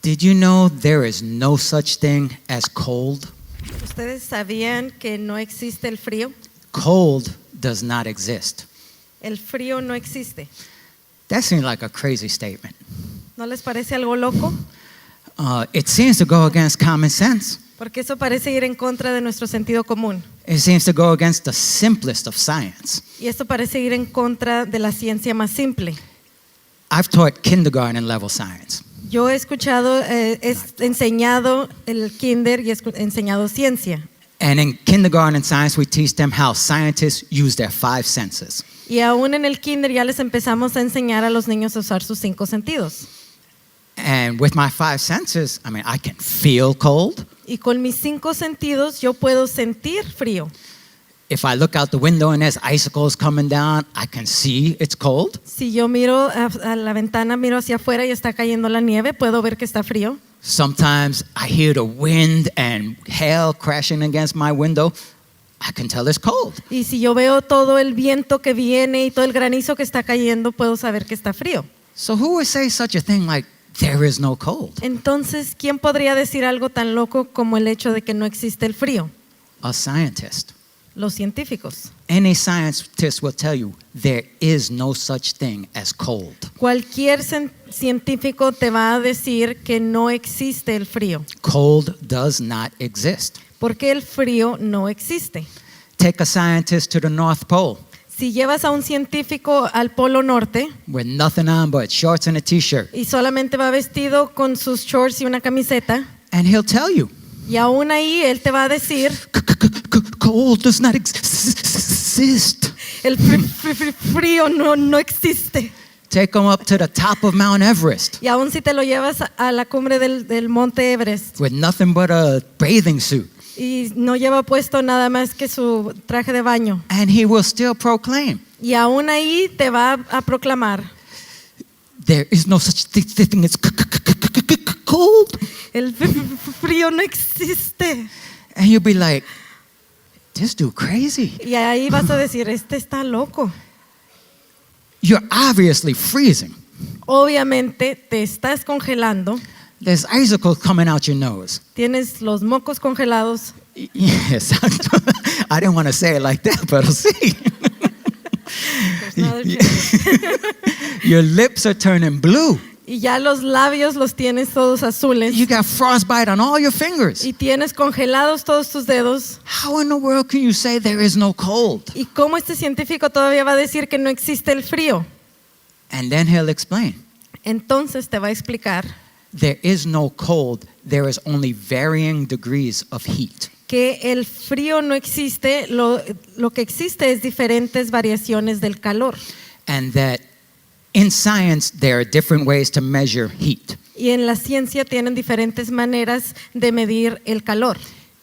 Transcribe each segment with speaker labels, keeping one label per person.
Speaker 1: Did you know there is no such thing as cold?
Speaker 2: ¿Ustedes sabían que no existe el frío?
Speaker 1: Cold does not exist.
Speaker 2: El frío no existe.
Speaker 1: That seems like a crazy statement.
Speaker 2: ¿No les parece algo loco?
Speaker 1: It seems to go against common sense.
Speaker 2: Porque eso parece ir en contra de nuestro sentido común.
Speaker 1: It seems to go against the simplest of science.
Speaker 2: Y esto parece ir en contra de la ciencia más simple.
Speaker 1: I've taught kindergarten level science.
Speaker 2: Yo he escuchado, he enseñado el kinder y he enseñado ciencia.
Speaker 1: And in kindergarten science, we teach them how scientists use their 5 senses.
Speaker 2: Y aún en el kinder ya les empezamos a enseñar a los niños a usar sus 5 sentidos.
Speaker 1: And with my 5 senses, I can feel cold.
Speaker 2: Y con mis 5 sentidos yo puedo sentir frío.
Speaker 1: If I look out the window and there's icicles coming down, I can see it's cold.
Speaker 2: Si yo miro a la ventana, miro hacia afuera y está cayendo la nieve, puedo ver que está frío.
Speaker 1: Sometimes I hear the wind and hail crashing against my window. I can tell it's cold.
Speaker 2: Y si yo veo todo el viento que viene y todo el granizo que está cayendo, puedo saber que está frío.
Speaker 1: So who would say such a thing like there is no cold?
Speaker 2: Entonces, ¿quién podría decir algo tan loco como el hecho de que no existe el frío?
Speaker 1: A scientist.
Speaker 2: Los científicos.
Speaker 1: Any scientist will tell you there is no such thing as cold.
Speaker 2: Cualquier científico te va a decir que no existe el frío.
Speaker 1: Cold does not exist.
Speaker 2: Porque el frío no existe.
Speaker 1: Take a scientist to the North Pole.
Speaker 2: Si llevas a un científico al Polo Norte
Speaker 1: with nothing on but shorts and a t-shirt,
Speaker 2: y solamente va vestido con sus shorts y una camiseta,
Speaker 1: and he'll tell you,
Speaker 2: y aún ahí él te va a decir,
Speaker 1: cold does not exist.
Speaker 2: El frío no existe.
Speaker 1: Take him up to the top of Mount Everest.
Speaker 2: Y aún si te lo llevas a la cumbre del Monte Everest
Speaker 1: with nothing but a bathing suit,
Speaker 2: y no lleva puesto nada más que su traje de baño,
Speaker 1: and he will still proclaim,
Speaker 2: y aún ahí te va a proclamar,
Speaker 1: there is no such thing as cold.
Speaker 2: el frío no existe.
Speaker 1: And you'll be like, this dude crazy.
Speaker 2: Y ahí vas a decir, este está loco.
Speaker 1: You're obviously freezing.
Speaker 2: Obviamente te estás congelando.
Speaker 1: There's icicles coming out your nose.
Speaker 2: Tienes los mocos congelados.
Speaker 1: Yes, I didn't want to say it like that, but sí. Your lips are turning blue.
Speaker 2: Y ya los labios los tienes todos azules.
Speaker 1: You got frostbite on all your fingers.
Speaker 2: Y tienes congelados todos tus dedos.
Speaker 1: How in the world can you say there is no cold?
Speaker 2: ¿Y cómo este científico todavía va a decir que no existe el frío?
Speaker 1: And then he'll explain.
Speaker 2: Entonces te va a explicar
Speaker 1: There is no cold, there is only varying degrees of heat.
Speaker 2: que el frío no existe, lo que existe es diferentes variaciones del calor.
Speaker 1: And that in science there are different ways to measure heat.
Speaker 2: Y en la ciencia tienen diferentes maneras de medir el calor.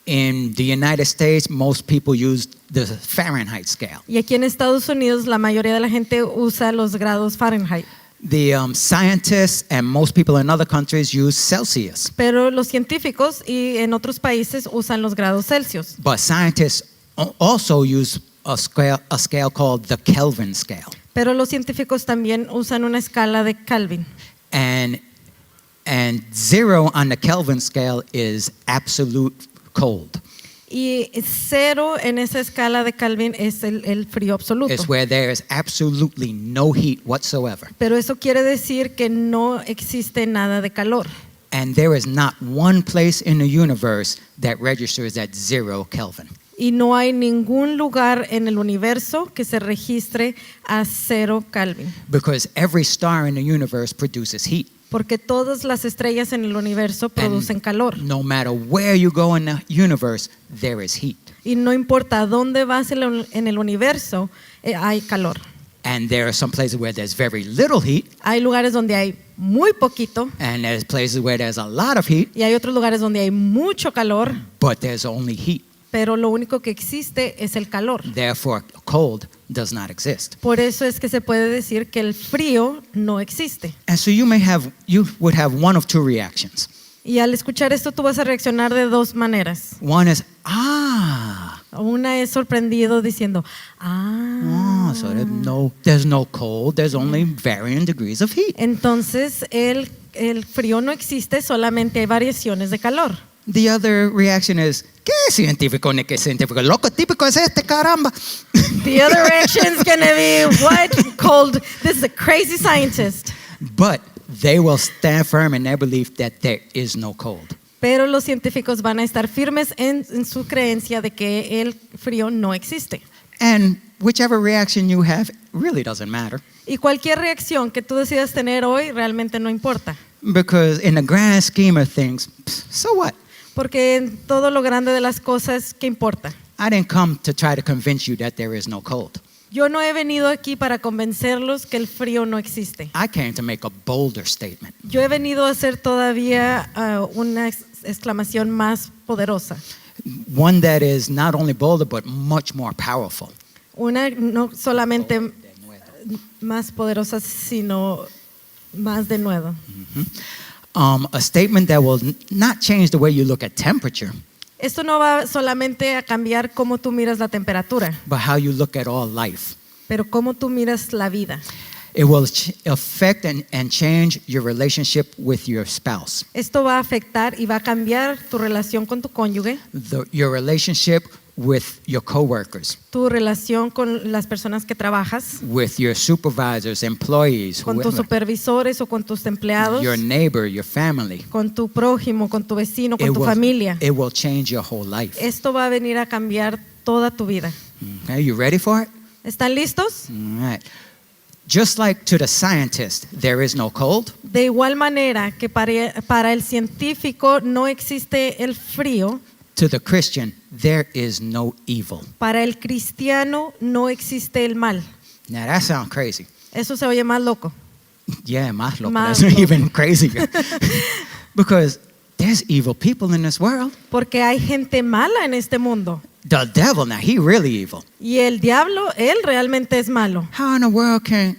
Speaker 1: In the United States, most people use the Fahrenheit scale.
Speaker 2: Y aquí en Estados Unidos la mayoría de la gente usa los grados Fahrenheit.
Speaker 1: The scientists and most people in other countries use Celsius.
Speaker 2: Pero los científicos y en otros países usan los grados Celsius.
Speaker 1: But scientists also use a scale called the Kelvin scale.
Speaker 2: Pero los científicos también usan una escala de Kelvin.
Speaker 1: And 0 on the Kelvin scale is absolute cold.
Speaker 2: Y 0 en esa escala de Kelvin es el frío absoluto.
Speaker 1: It's where there is absolutely no heat whatsoever.
Speaker 2: Pero eso quiere decir que no existe nada de calor.
Speaker 1: And there is not one place in the universe that registers at 0 Kelvin.
Speaker 2: Y no hay ningún lugar en el universo que se registre a 0 Kelvin.
Speaker 1: Because every star in the universe produces heat.
Speaker 2: Porque todas las estrellas en el universo producen calor.
Speaker 1: No matter where you go in the universe, there is heat.
Speaker 2: Y no importa a dónde vas en el universo, hay calor.
Speaker 1: And there are some places where there's very little heat.
Speaker 2: Hay lugares donde hay muy poquito.
Speaker 1: And there's places where there's a lot of heat.
Speaker 2: Y hay otros lugares donde hay mucho calor.
Speaker 1: But there's only heat.
Speaker 2: Pero lo único que existe es el calor.
Speaker 1: Therefore, cold does not exist.
Speaker 2: Por eso es que se puede decir que el frío no existe.
Speaker 1: And so you would have one of 2 reactions.
Speaker 2: Y al escuchar esto tú vas a reaccionar de 2 maneras.
Speaker 1: One is,
Speaker 2: Una es sorprendido diciendo,
Speaker 1: So there's no cold. There's only varying degrees of heat.
Speaker 2: Entonces el frío no existe, solamente hay variaciones de calor.
Speaker 1: The other reaction is, ¿qué científico ni qué científico? Loco típico es este, caramba.
Speaker 2: The other reaction is going to be, what? Cold. This is a crazy scientist.
Speaker 1: But they will stand firm in their belief that there is no cold.
Speaker 2: Pero los científicos van a estar firmes en su creencia de que el frío no existe.
Speaker 1: And whichever reaction you have really doesn't matter.
Speaker 2: Y cualquier reacción que tú decidas tener hoy realmente no importa.
Speaker 1: Because in the grand scheme of things, so what?
Speaker 2: Porque en todo lo grande de las cosas, ¿qué importa?
Speaker 1: I didn't come to try to convince you that there is no cold.
Speaker 2: Yo no he venido aquí para convencerlos que el frío no existe.
Speaker 1: I came to make a bolder statement.
Speaker 2: Yo he venido a hacer todavía una exclamación más poderosa.
Speaker 1: One that is not only bolder, but much more powerful.
Speaker 2: Una no solamente más poderosa, sino más de nuevo.
Speaker 1: A statement that will not change the way you look at temperature,
Speaker 2: Esto no va solamente a cambiar cómo tú miras la temperatura,
Speaker 1: but how you look at all life.
Speaker 2: pero cómo tú miras la vida.
Speaker 1: It will affect and change your relationship with your spouse,
Speaker 2: Esto va a afectar y va a cambiar tu relación con tu cónyuge,
Speaker 1: your relationship with your coworkers,
Speaker 2: tu relación con las personas que trabajas,
Speaker 1: with your supervisors, employees,
Speaker 2: con tus
Speaker 1: whoever,
Speaker 2: supervisores o con tus empleados,
Speaker 1: your neighbor, your family.
Speaker 2: con tu prójimo, con tu vecino, con
Speaker 1: It
Speaker 2: tu
Speaker 1: will,
Speaker 2: familia.
Speaker 1: it will change your whole life.
Speaker 2: Esto va a venir a cambiar toda tu vida.
Speaker 1: Okay, you ready for it?
Speaker 2: ¿Están listos?
Speaker 1: All right. Just like to the scientist, there is no cold.
Speaker 2: De igual manera que para el científico no existe el frío,
Speaker 1: To the Christian, there is no evil.
Speaker 2: para el cristiano no existe el mal.
Speaker 1: Now that sounds crazy.
Speaker 2: Eso se oye más loco.
Speaker 1: Yeah, más loco.
Speaker 2: Más
Speaker 1: That's
Speaker 2: loco.
Speaker 1: even crazier. Because there's evil people in this world.
Speaker 2: Porque hay gente mala en este mundo.
Speaker 1: The devil, now he really evil.
Speaker 2: Y el diablo, él realmente es malo.
Speaker 1: How in the world can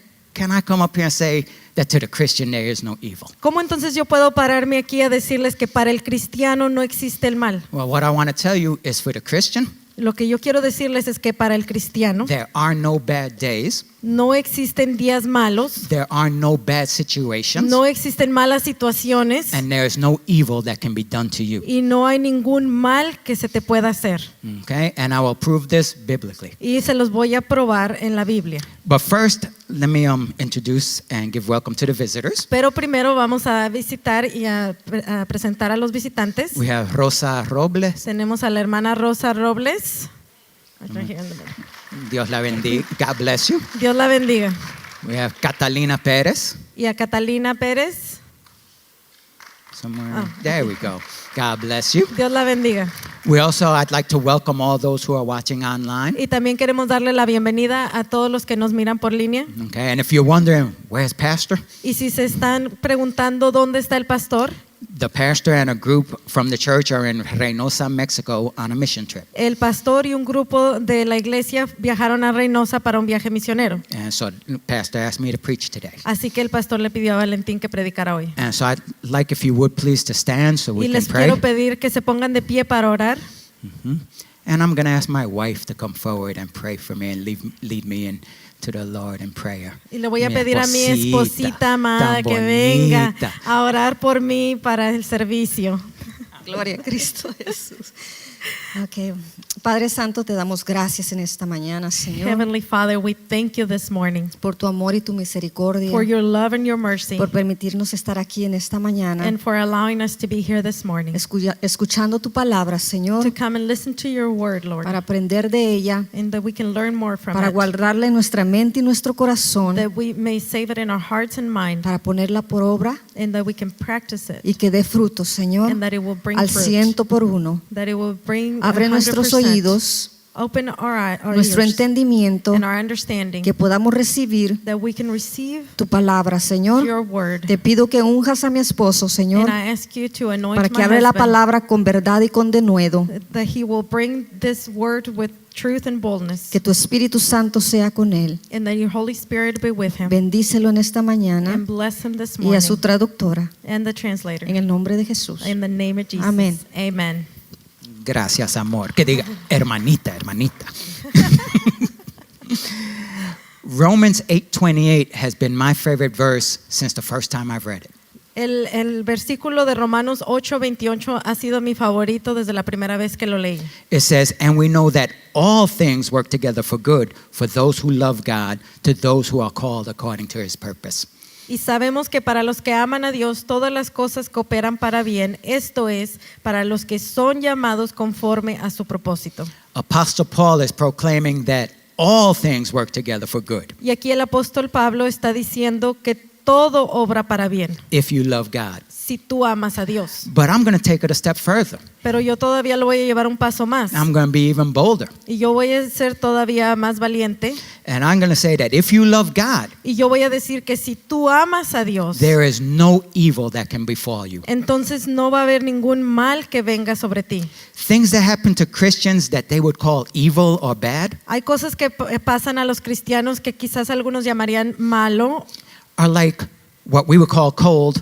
Speaker 1: I come up here and say that to the Christian there is no evil?
Speaker 2: ¿Cómo entonces yo puedo pararme aquí a decirles que para el cristiano no existe el mal?
Speaker 1: Well, what I want to tell you is for the Christian,
Speaker 2: Lo que yo quiero decirles es que para el cristiano
Speaker 1: there are no bad days.
Speaker 2: no existen días malos,
Speaker 1: There are no bad situations.
Speaker 2: no existen malas situaciones
Speaker 1: And there is no evil that can be done to you.
Speaker 2: y no hay ningún mal que se te pueda hacer.
Speaker 1: Okay? And I will prove this biblically.
Speaker 2: Y se los voy a probar en la Biblia.
Speaker 1: But first, let me introduce and give welcome to the visitors.
Speaker 2: Pero primero vamos a visitar y a presentar a los visitantes.
Speaker 1: We have Rosa Robles.
Speaker 2: Tenemos a la hermana Rosa Robles.
Speaker 1: Dios la bendiga. God bless you.
Speaker 2: Dios la bendiga.
Speaker 1: We have Catalina Perez.
Speaker 2: Y a Catalina Pérez.
Speaker 1: Somewhere. There we go. God bless you.
Speaker 2: Dios la bendiga.
Speaker 1: I'd like to welcome all those who are watching online.
Speaker 2: Y también queremos darle la bienvenida a todos los que nos miran por línea.
Speaker 1: Okay, and if you're wondering, where's Pastor?
Speaker 2: Y si se están preguntando dónde está el pastor,
Speaker 1: The pastor and a group from the church are in Reynosa, Mexico on a mission trip.
Speaker 2: el pastor y un grupo de la iglesia viajaron a Reynosa para un viaje misionero.
Speaker 1: And so Pastor asked me to preach today.
Speaker 2: Así que el pastor le pidió a Valentín que predicara hoy.
Speaker 1: And so I'd like if you would please to stand so we
Speaker 2: Y
Speaker 1: can
Speaker 2: les
Speaker 1: pray.
Speaker 2: quiero pedir que se pongan de pie para orar.
Speaker 1: And I'm going to ask my wife to come forward and pray for me and lead me into the Lord in prayer.
Speaker 2: Y le voy a
Speaker 1: Mi
Speaker 2: pedir a mi esposita amada
Speaker 1: tan
Speaker 2: que venga
Speaker 1: bonita.
Speaker 2: a orar por mí para el servicio.
Speaker 3: Gloria a Cristo Jesús. Okay. Padre Santo, te damos gracias en esta mañana, Señor,
Speaker 2: Heavenly Father, we thank you this morning
Speaker 3: por tu amor y tu misericordia,
Speaker 2: for your love and your mercy
Speaker 3: por permitirnos estar aquí en esta mañana,
Speaker 2: and for allowing us to be here this morning
Speaker 3: escuchando tu palabra,
Speaker 2: to
Speaker 3: Señor,
Speaker 2: come and listen to your word, Lord,
Speaker 3: para aprender de ella,
Speaker 2: and that we can learn more from
Speaker 3: para
Speaker 2: it,
Speaker 3: guardarla en nuestra mente y nuestro corazón,
Speaker 2: that we may save it in our hearts and mind,
Speaker 3: para ponerla por obra
Speaker 2: and that we can practice it,
Speaker 3: y que dé fruto, Señor,
Speaker 2: and that it will bring
Speaker 3: al
Speaker 2: fruit,
Speaker 3: 100%.
Speaker 2: that it will bring
Speaker 3: Abre nuestros
Speaker 2: 100%.
Speaker 3: oídos,
Speaker 2: Open our
Speaker 3: nuestro
Speaker 2: ears
Speaker 3: entendimiento,
Speaker 2: and our understanding,
Speaker 3: que podamos recibir
Speaker 2: that we can receive
Speaker 3: tu palabra, Señor.
Speaker 2: your word.
Speaker 3: Te pido que unjas a mi esposo, Señor,
Speaker 2: And I ask you to anoint
Speaker 3: para
Speaker 2: my
Speaker 3: que hable la
Speaker 2: husband,
Speaker 3: palabra con verdad y con denuedo.
Speaker 2: that he will bring this word with truth and boldness,
Speaker 3: Que tu Espíritu Santo sea con él.
Speaker 2: and that your Holy Spirit be with him,
Speaker 3: Bendícelo en esta mañana
Speaker 2: and bless him this
Speaker 3: y a
Speaker 2: morning,
Speaker 3: su traductora.
Speaker 2: and the translator.
Speaker 3: En el nombre de Jesús.
Speaker 2: In the name of Jesus.
Speaker 3: Amén.
Speaker 2: Amen.
Speaker 1: Gracias, amor. Que diga, hermanita, hermanita. Romans 8:28 has been my favorite verse since the first time I've read it.
Speaker 2: El versículo de Romanos 8:28 ha sido mi favorito desde la primera vez que lo leí.
Speaker 1: It says, "And we know that all things work together for good for those who love God, to those who are called according to his purpose."
Speaker 2: Y sabemos que para los que aman a Dios todas las cosas cooperan para bien, esto es, para los que son llamados conforme a su propósito.
Speaker 1: Apostle Paul is proclaiming that all things work together for good
Speaker 2: Y aquí el apóstol Pablo está diciendo que todo obra para bien,
Speaker 1: if you love God.
Speaker 2: si tú amas a Dios.
Speaker 1: But I'm going to take it a step further.
Speaker 2: Pero yo todavía lo voy a llevar un paso más.
Speaker 1: I'm going to be even bolder.
Speaker 2: Y yo voy a ser todavía más valiente.
Speaker 1: And I'm going to say that if you love God,
Speaker 2: Y yo voy a decir que si tú amas a Dios,
Speaker 1: there is no evil that can befall you.
Speaker 2: entonces no va a haber ningún mal que venga sobre ti.
Speaker 1: Things that happen to Christians that they would call evil or bad
Speaker 2: Hay cosas que pasan a los cristianos que quizás algunos llamarían malo.
Speaker 1: are like what we would call cold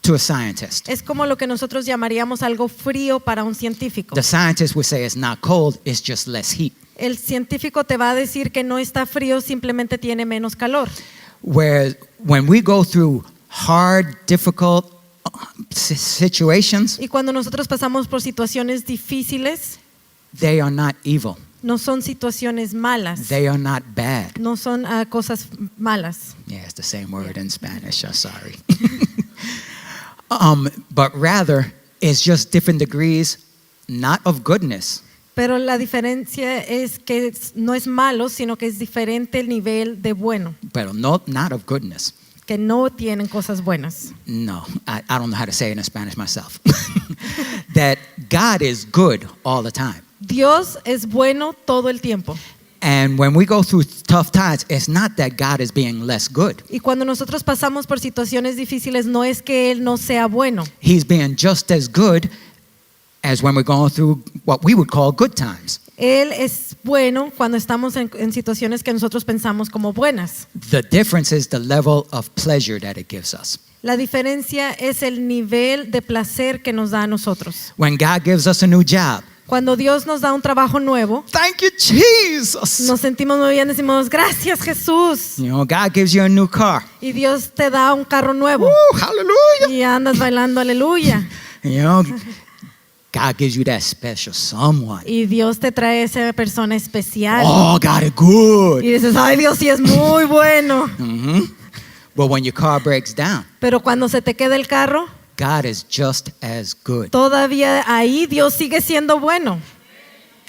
Speaker 1: to a scientist.
Speaker 2: Es como lo que nosotros llamaríamos algo frío para un científico.
Speaker 1: The scientist would say it's not cold, it's just less heat.
Speaker 2: El científico te va a decir que no está frío, simplemente tiene menos calor.
Speaker 1: Whereas when we go through hard, difficult situations,
Speaker 2: Y cuando nosotros pasamos por situaciones difíciles,
Speaker 1: they are not evil.
Speaker 2: no son situaciones malas,
Speaker 1: They are not bad.
Speaker 2: no son cosas malas.
Speaker 1: Yeah, it's the same word in Spanish. I'm sorry. But rather, it's just different degrees, not of goodness,
Speaker 2: Pero la diferencia es que no es malo, sino que es diferente el nivel de bueno,
Speaker 1: but not of goodness.
Speaker 2: que no tienen cosas buenas.
Speaker 1: No, I don't know how to say it in Spanish myself. That God is good all the time.
Speaker 2: Dios es bueno todo el tiempo.
Speaker 1: And when we go through tough times, it's not that God is being less good.
Speaker 2: Y cuando nosotros pasamos por situaciones difíciles, no es que Él no sea bueno.
Speaker 1: He's being just as good as when we're going through what we would call good times.
Speaker 2: Él es bueno cuando estamos en situaciones que nosotros pensamos como buenas.
Speaker 1: The difference is the level of pleasure that it gives us.
Speaker 2: La diferencia es el nivel de placer que nos da a nosotros.
Speaker 1: When God gives us a new job,
Speaker 2: Cuando Dios nos da un trabajo nuevo,
Speaker 1: thank you, Jesus.
Speaker 2: nos sentimos muy bien, decimos, gracias Jesús.
Speaker 1: You know, God gives you a new car.
Speaker 2: Y Dios te da un carro nuevo.
Speaker 1: Woo, hallelujah.
Speaker 2: Y andas bailando aleluya.
Speaker 1: You know, God gives you that special someone.
Speaker 2: Y Dios te trae esa persona especial.
Speaker 1: Oh, God is good.
Speaker 2: Y dices, ay Dios, sí es muy bueno.
Speaker 1: But when your car breaks down,
Speaker 2: Pero cuando se te queda el carro,
Speaker 1: God is just as good.
Speaker 2: todavía ahí Dios sigue siendo bueno.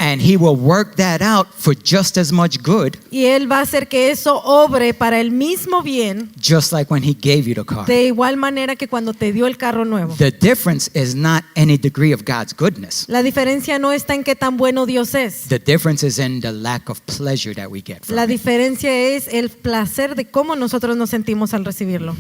Speaker 1: And He will work that out for just as much good,
Speaker 2: Y Él va a hacer que eso obre para el mismo bien,
Speaker 1: just like when He gave you the car.
Speaker 2: de igual manera que cuando te dio el carro nuevo.
Speaker 1: The difference is not any degree of God's goodness.
Speaker 2: La diferencia no está en qué tan bueno Dios es.
Speaker 1: The difference is in the lack of pleasure that we get
Speaker 2: La
Speaker 1: from it.
Speaker 2: diferencia es el placer de cómo nosotros nos sentimos al recibirlo.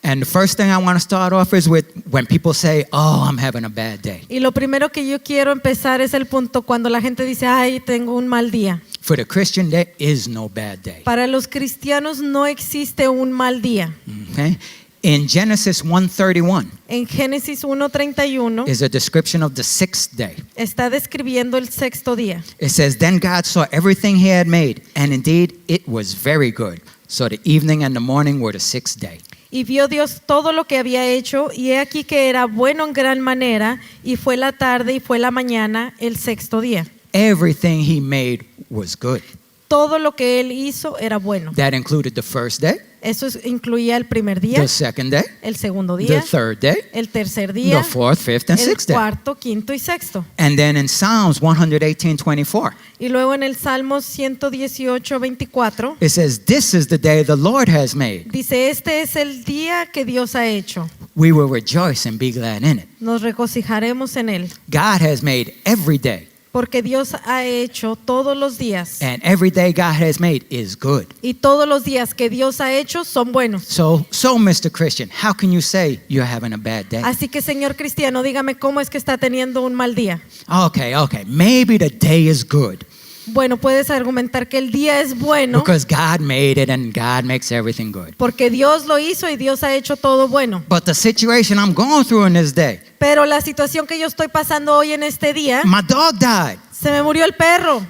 Speaker 1: And the first thing I want to start off is with when people say, "Oh, I'm having a bad day."
Speaker 2: Y lo primero que yo quiero empezar es el punto cuando la gente dice, ay, tengo un mal día.
Speaker 1: For the Christian, there is no bad day.
Speaker 2: Para los cristianos no existe un mal día.
Speaker 1: Okay? In Genesis 1:31
Speaker 2: En Génesis 1:31
Speaker 1: is a description of the sixth day.
Speaker 2: está describiendo el sexto día.
Speaker 1: It says, "Then God saw everything He had made, and indeed it was very good. So the evening and the morning were the sixth day."
Speaker 2: Y vio Dios todo lo que había hecho, y he aquí que era bueno en gran manera, y fue la tarde y fue la mañana el sexto día.
Speaker 1: Everything He made was good.
Speaker 2: Todo lo que Él hizo era bueno.
Speaker 1: That included the first day,
Speaker 2: Eso incluía el primer día,
Speaker 1: the second day,
Speaker 2: el segundo
Speaker 1: the
Speaker 2: día,
Speaker 1: third day,
Speaker 2: el tercer día,
Speaker 1: the fourth, fifth, and
Speaker 2: el
Speaker 1: sixth day.
Speaker 2: cuarto, quinto y sexto.
Speaker 1: And then in Psalms 118:24,
Speaker 2: Y luego en el Salmo 118:24
Speaker 1: it says, "This is the day the Lord has made.
Speaker 2: dice, este es el día que Dios ha hecho.
Speaker 1: We will rejoice and be glad in it."
Speaker 2: Nos regocijaremos en él.
Speaker 1: God has made every day,
Speaker 2: Porque Dios ha hecho todos los días.
Speaker 1: and every day God has made is good.
Speaker 2: Y todos los días que Dios ha hecho son buenos.
Speaker 1: So Mr. Christian, how can you say you're having a bad day?
Speaker 2: Así que, señor cristiano, dígame cómo es que está teniendo un mal día.
Speaker 1: Okay, maybe the day is good
Speaker 2: Bueno, puedes argumentar que el día es bueno
Speaker 1: because God made it and God makes everything good.
Speaker 2: porque Dios lo hizo y Dios ha hecho todo bueno.
Speaker 1: But the situation I'm going through in this day,
Speaker 2: Pero la situación que yo estoy pasando hoy en este día,
Speaker 1: my dog died.
Speaker 2: se me murió el perro.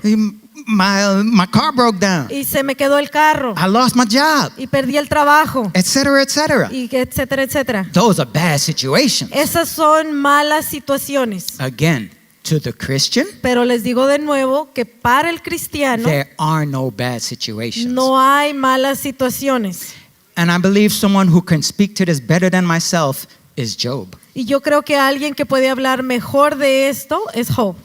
Speaker 1: my car broke down.
Speaker 2: y se me quedó el carro
Speaker 1: I lost my job,
Speaker 2: y perdí el trabajo
Speaker 1: etc., etc.
Speaker 2: y etcétera, etcétera.
Speaker 1: Those are bad situations.
Speaker 2: Esas son malas situaciones.
Speaker 1: Again, to the Christian,
Speaker 2: Pero les digo de nuevo que para el cristiano
Speaker 1: there are no bad situations.
Speaker 2: no hay malas situaciones.
Speaker 1: And I believe someone who can speak to this better than myself is Job.
Speaker 2: Y yo creo que alguien que puede hablar mejor de esto es Job.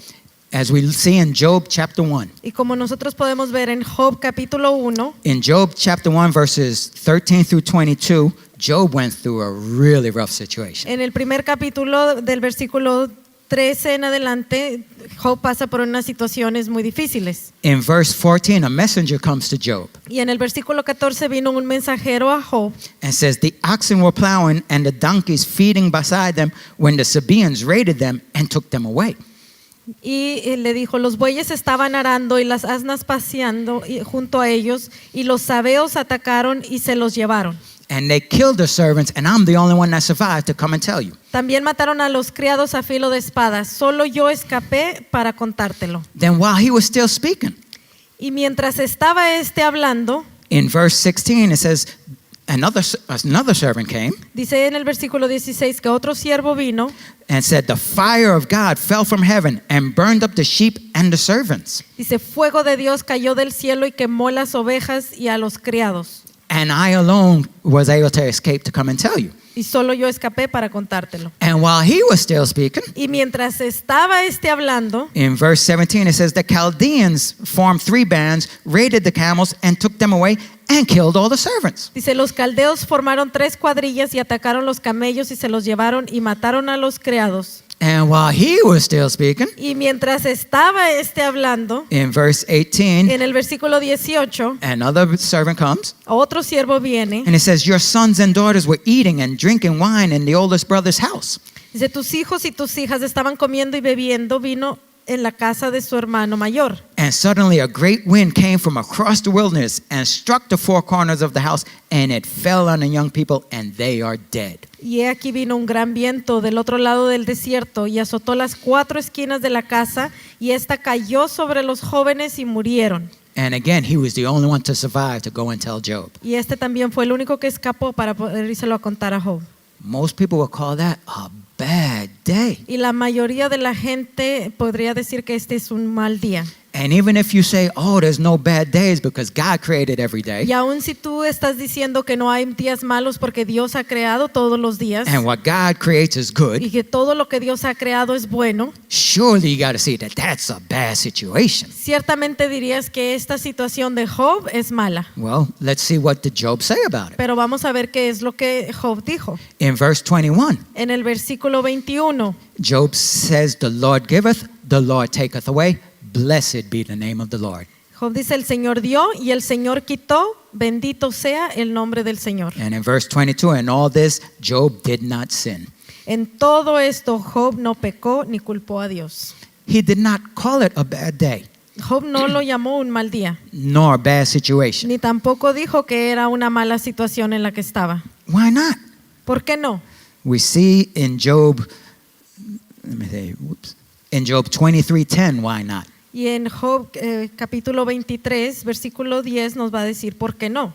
Speaker 1: As we see in Job chapter 1.
Speaker 2: Y como nosotros podemos ver en Job capítulo 1,
Speaker 1: In Job chapter 1 verses 13 through 22, Job went through a really rough situation.
Speaker 2: en el primer capítulo del versículo 13 en adelante, Job pasa por unas situaciones muy difíciles.
Speaker 1: In verse 14, a messenger comes to Job
Speaker 2: Y en el versículo 14 vino un mensajero a Job
Speaker 1: and says, the oxen were plowing and the donkeys feeding beside them when the Sabaeans raided them and took them away.
Speaker 2: y le dijo, los bueyes estaban arando y las asnas paseando junto a ellos, y los sabeos atacaron y se los llevaron.
Speaker 1: And they killed the servants, and I'm the only one that survived to come and tell you.
Speaker 2: También mataron a los criados a filo de espada. Solo yo escapé para contártelo.
Speaker 1: Then while he was still speaking,
Speaker 2: Y mientras estaba hablando,
Speaker 1: in verse 16 it says, another servant came
Speaker 2: dice en el versículo 16 que otro siervo vino
Speaker 1: and said, the fire of God fell from heaven and burned up the sheep and the servants.
Speaker 2: Dice, fuego de Dios cayó del cielo y quemó las ovejas y a los criados.
Speaker 1: And I alone was able to escape to come and tell you.
Speaker 2: Y solo yo escapé para contártelo.
Speaker 1: And while he was still speaking,
Speaker 2: Y mientras estaba hablando,
Speaker 1: in verse 17 it says, the Chaldeans formed 3 bands, raided the camels, and took them away and killed all the servants.
Speaker 2: dice, los caldeos formaron 3 cuadrillas y atacaron los camellos y se los llevaron y mataron a los criados.
Speaker 1: And while he was still speaking,
Speaker 2: Y mientras estaba hablando,
Speaker 1: in verse 18,
Speaker 2: en el versículo 18,
Speaker 1: another servant comes
Speaker 2: otro siervo viene.
Speaker 1: and it says, your sons and daughters were eating and drinking wine in the oldest brother's house.
Speaker 2: Dice, tus hijos y tus hijas estaban comiendo y bebiendo vino en la casa de su hermano mayor.
Speaker 1: And suddenly a great wind came from across the wilderness and struck the 4 corners of the house, and it fell on the young people, and they are dead.
Speaker 2: Y he aquí vino un gran viento del otro lado del desierto y azotó las 4 esquinas de la casa, y esta cayó sobre los jóvenes y murieron.
Speaker 1: And again, he was the only one to survive to go and tell Job.
Speaker 2: Y este también fue el único que escapó para poder írselo a contar a Job.
Speaker 1: Most people would call that a bad day.
Speaker 2: Y la mayoría de la gente podría decir que este es un mal día.
Speaker 1: And even if you say, oh, there's no bad days because God created every day,
Speaker 2: Y aun si tú estás diciendo que no hay días malos porque Dios ha creado todos los días
Speaker 1: and what God creates is good,
Speaker 2: y que todo lo que Dios ha creado es bueno,
Speaker 1: surely you got to see that that's a bad situation.
Speaker 2: ciertamente dirías que esta situación de Job es mala.
Speaker 1: Well, let's see what did Job say about it.
Speaker 2: Pero vamos a ver qué es lo que Job dijo.
Speaker 1: In verse 21,
Speaker 2: En el versículo 21,
Speaker 1: Job says, the Lord giveth, the Lord taketh away. Blessed be the name of the Lord.
Speaker 2: Job dice, el Señor dio y el Señor quitó, bendito sea el nombre del Señor.
Speaker 1: And in verse 22, in all this, Job did not sin.
Speaker 2: En todo esto Job no pecó ni culpó a Dios.
Speaker 1: He did not call it a bad day,
Speaker 2: Job no lo llamó un mal día,
Speaker 1: nor a bad situation.
Speaker 2: ni tampoco dijo que era una mala situación en la que estaba.
Speaker 1: Why not?
Speaker 2: ¿Por qué no?
Speaker 1: We see in Job, in Job 23:10, why not?
Speaker 2: Y en Job capítulo 23, versículo 10 nos va a decir por qué no.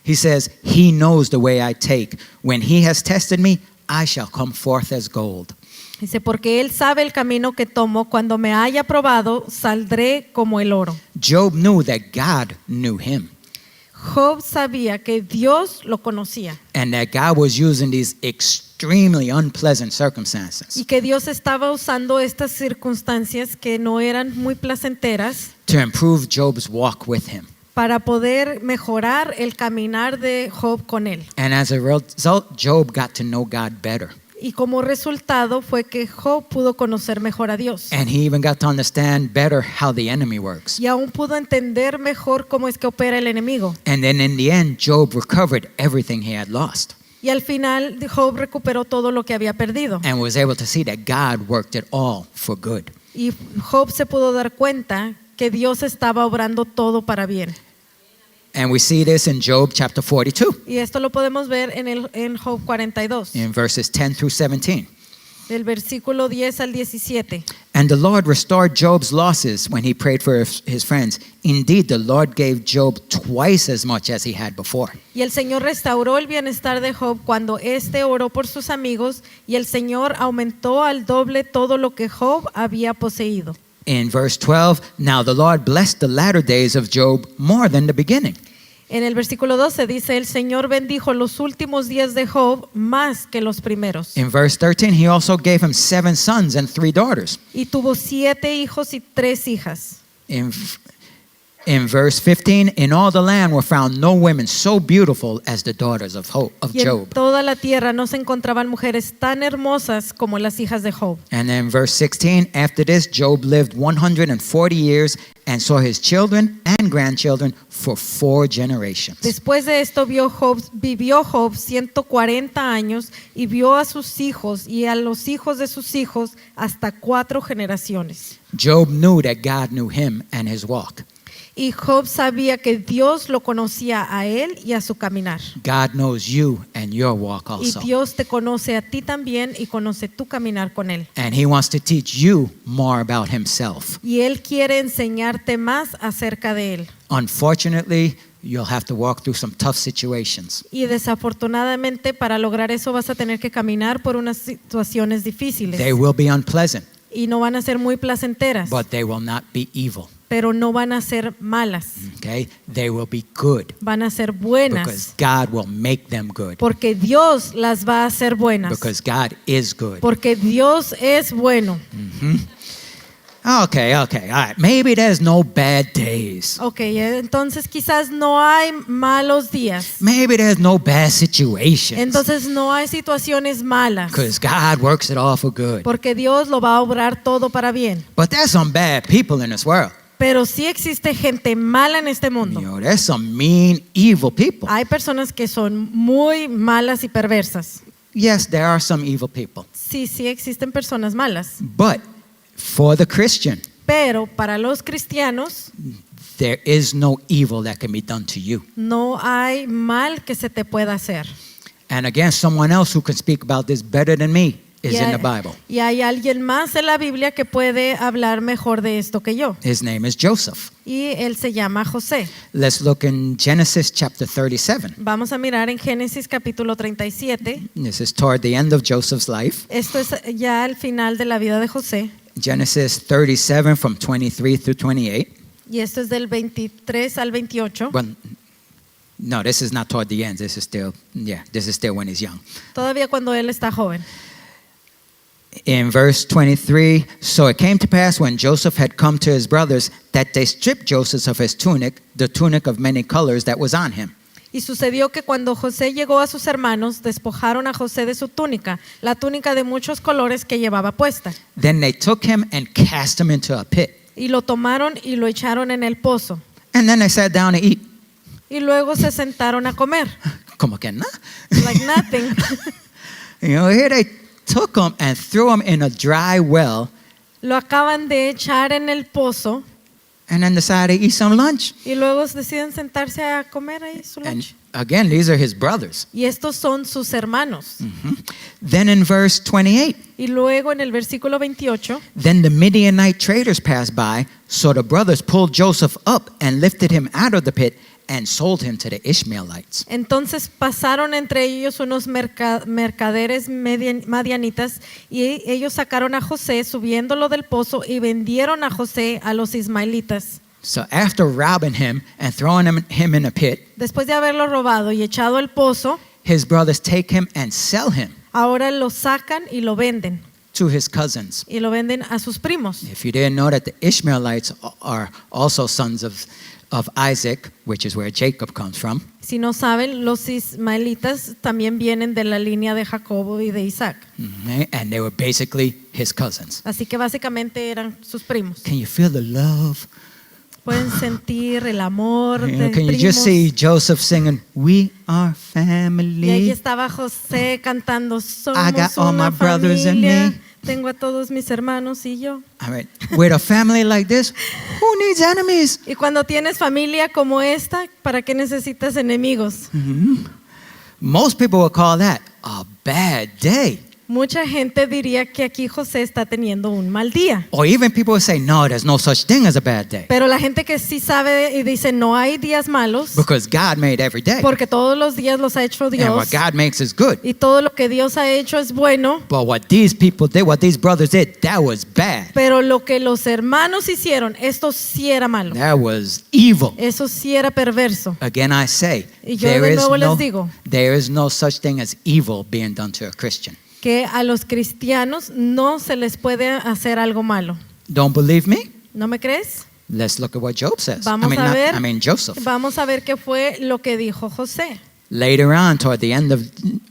Speaker 1: He says, he knows the way I take. When he has tested me, I shall come forth as gold.
Speaker 2: Dice, porque él sabe el camino que tomo, cuando me haya probado, saldré como el oro.
Speaker 1: Job knew that God knew him
Speaker 2: Job sabía que Dios lo conocía
Speaker 1: and that God was using these extremely unpleasant circumstances
Speaker 2: y que Dios estaba usando estas circunstancias que no eran muy placenteras
Speaker 1: to improve Job's walk with him.
Speaker 2: para poder mejorar el caminar de Job con él.
Speaker 1: And as a result, Job got to know God better.
Speaker 2: Y como resultado fue que Job pudo conocer mejor a Dios.
Speaker 1: And he even got to understand better how the enemy works.
Speaker 2: Y aún pudo entender mejor cómo es que opera el enemigo.
Speaker 1: And then in the end, Job recovered everything he had lost
Speaker 2: Y al final Job recuperó todo lo que había perdido.
Speaker 1: and was able to see that God worked it all for good.
Speaker 2: Y Job se pudo dar cuenta que Dios estaba obrando todo para bien.
Speaker 1: And we see this in Job chapter 42,
Speaker 2: Y esto lo podemos ver en Job 42,
Speaker 1: in verses 10 through 17.
Speaker 2: del versículo 10 al 17.
Speaker 1: And the Lord restored Job's losses when he prayed for his friends. Indeed, the Lord gave Job twice as much as he had before.
Speaker 2: Y el Señor restauró el bienestar de Job cuando éste oró por sus amigos, y el Señor aumentó al doble todo lo que Job había poseído.
Speaker 1: In verse 12, now the Lord blessed the latter days of Job more than the beginning.
Speaker 2: En el versículo 12 dice, el Señor bendijo los últimos días de Job más que los primeros.
Speaker 1: In verse 13, he also gave him 7 sons and 3 daughters.
Speaker 2: Y tuvo 7 hijos y 3 hijas.
Speaker 1: In verse 15, in all the land were found no women so beautiful as the daughters of
Speaker 2: Y en
Speaker 1: Job.
Speaker 2: toda la tierra no se encontraban mujeres tan hermosas como las hijas de Job.
Speaker 1: And then verse 16, after this, Job lived 140 years and saw his children and grandchildren for 4 generations.
Speaker 2: Después de esto vivió Job 140 años y vio a sus hijos y a los hijos de sus hijos hasta 4 generaciones.
Speaker 1: Job knew that God knew him and his walk.
Speaker 2: Y Job sabía que Dios lo conocía a él y a su caminar.
Speaker 1: God knows you and your walk
Speaker 2: Y
Speaker 1: also.
Speaker 2: Dios te conoce a ti también y conoce tu caminar con él.
Speaker 1: And he wants to teach you more about himself.
Speaker 2: Y él quiere enseñarte más acerca de él.
Speaker 1: Unfortunately, you'll have to walk through some tough situations.
Speaker 2: Y desafortunadamente para lograr eso vas a tener que caminar por unas situaciones difíciles.
Speaker 1: They will be unpleasant,
Speaker 2: Y no van a ser muy placenteras,
Speaker 1: but they will not be evil.
Speaker 2: pero no van a ser malas.
Speaker 1: Okay? They will be good
Speaker 2: Van a ser
Speaker 1: because
Speaker 2: buenas.
Speaker 1: God will make them good.
Speaker 2: Porque Dios las va a hacer buenas.
Speaker 1: Because God is good.
Speaker 2: Porque Dios es bueno.
Speaker 1: Okay. All right. Maybe there's no bad days.
Speaker 2: Ok, entonces quizás no hay malos días.
Speaker 1: Maybe there's no bad situations.
Speaker 2: Entonces no hay situaciones malas.
Speaker 1: Because God works it all for good.
Speaker 2: Porque Dios lo va a obrar todo para bien.
Speaker 1: But there's some bad people in this world.
Speaker 2: Pero sí existe gente mala en este
Speaker 1: You
Speaker 2: mundo.
Speaker 1: know, there's some mean, evil people.
Speaker 2: Hay personas que son muy malas y perversas.
Speaker 1: Yes, there are some evil people.
Speaker 2: Sí existen personas malas.
Speaker 1: But for the Christian,
Speaker 2: Pero para los cristianos
Speaker 1: there is no evil that can be done to you.
Speaker 2: no hay mal que se te pueda hacer.
Speaker 1: And again, someone else who can speak about this better than me is in the Bible.
Speaker 2: Y hay alguien más en la Biblia que puede hablar mejor de esto que yo.
Speaker 1: His name is Joseph.
Speaker 2: Y él se llama José.
Speaker 1: Let's look in Genesis chapter 37.
Speaker 2: Vamos a mirar en Génesis capítulo 37.
Speaker 1: This is toward the end of Joseph's life.
Speaker 2: Esto es ya al final de la vida de José.
Speaker 1: Genesis 37 from 23 through 28.
Speaker 2: Y esto es del 23 al 28.
Speaker 1: Well, no, this is not toward the end. This is still when he's young.
Speaker 2: Todavía cuando él está joven.
Speaker 1: In verse 23, so it came to pass when Joseph had come to his brothers that they stripped Joseph of his tunic, the tunic of many colors that was on him.
Speaker 2: Y sucedió que cuando José llegó a sus hermanos, despojaron a José de su túnica, la túnica de muchos colores que llevaba puesta.
Speaker 1: Then they took him and cast him into a pit.
Speaker 2: Y lo tomaron y lo echaron en el pozo.
Speaker 1: And then they sat down to eat.
Speaker 2: Y luego se sentaron a comer.
Speaker 1: Como que no?
Speaker 2: Like nothing.
Speaker 1: You know, here they took him and threw him in a dry well
Speaker 2: Lo acaban de echar en el pozo
Speaker 1: and then decided to eat some lunch.
Speaker 2: y luego deciden sentarse a comer ahí su
Speaker 1: And
Speaker 2: lunch.
Speaker 1: again, these are his brothers.
Speaker 2: Y estos son sus hermanos.
Speaker 1: Then in verse 28,
Speaker 2: Y luego en el versículo 28,
Speaker 1: then the Midianite traders passed by, so the brothers pulled Joseph up and lifted him out of the pit and sold him to the Ishmaelites.
Speaker 2: entonces pasaron entre ellos unos mercaderes madianitas y ellos sacaron a José subiéndolo del pozo y vendieron a José a los ismaelitas.
Speaker 1: So after robbing him and throwing him in a pit,
Speaker 2: Después de haberlo robado y echado al pozo,
Speaker 1: his brothers take him and sell him
Speaker 2: ahora lo sacan y lo venden.
Speaker 1: to his cousins.
Speaker 2: Y lo venden a sus primos.
Speaker 1: If you didn't know that the Ishmaelites are also sons of Isaac, which is where Jacob comes from.
Speaker 2: Si no saben, los ismaelitas también vienen de la línea de Jacobo y de Isaac.
Speaker 1: And they were basically his cousins.
Speaker 2: Así que básicamente eran sus primos.
Speaker 1: Can you feel the love?
Speaker 2: Pueden sentir el amor
Speaker 1: You
Speaker 2: de
Speaker 1: know, can you
Speaker 2: primos.
Speaker 1: just see Joseph singing, "We are
Speaker 2: Y ahí
Speaker 1: family"?
Speaker 2: estaba José cantando,
Speaker 1: I got
Speaker 2: somos
Speaker 1: all
Speaker 2: una
Speaker 1: my brothers and
Speaker 2: familia.
Speaker 1: me.
Speaker 2: Tengo a todos mis hermanos y yo.
Speaker 1: I mean, with a family like this, who needs enemies?
Speaker 2: Y cuando tienes familia como esta, ¿para qué necesitas enemigos?
Speaker 1: Most people would call that a bad day.
Speaker 2: Mucha gente diría que aquí José está teniendo un mal día.
Speaker 1: Or even people would say, no, there's no such thing as a bad day.
Speaker 2: Pero la gente que sí sabe y dice no hay días malos
Speaker 1: Because God made every day.
Speaker 2: porque todos los días los ha hecho
Speaker 1: And
Speaker 2: Dios
Speaker 1: what God makes is good.
Speaker 2: y todo lo que Dios ha hecho es bueno.
Speaker 1: But what these people did, what these brothers did, that was bad.
Speaker 2: Pero lo que los hermanos hicieron, esto sí era malo.
Speaker 1: That was evil.
Speaker 2: Eso sí era perverso.
Speaker 1: Again, I say,
Speaker 2: Y yo de nuevo les digo.
Speaker 1: there is no such thing as evil being done to a Christian.
Speaker 2: Que a los cristianos no se les puede hacer algo malo.
Speaker 1: Don't believe me?
Speaker 2: ¿No me crees?
Speaker 1: Let's look at what Job says.
Speaker 2: Vamos a ver.
Speaker 1: Joseph.
Speaker 2: Vamos a ver qué fue lo que dijo José.
Speaker 1: Later on, toward the end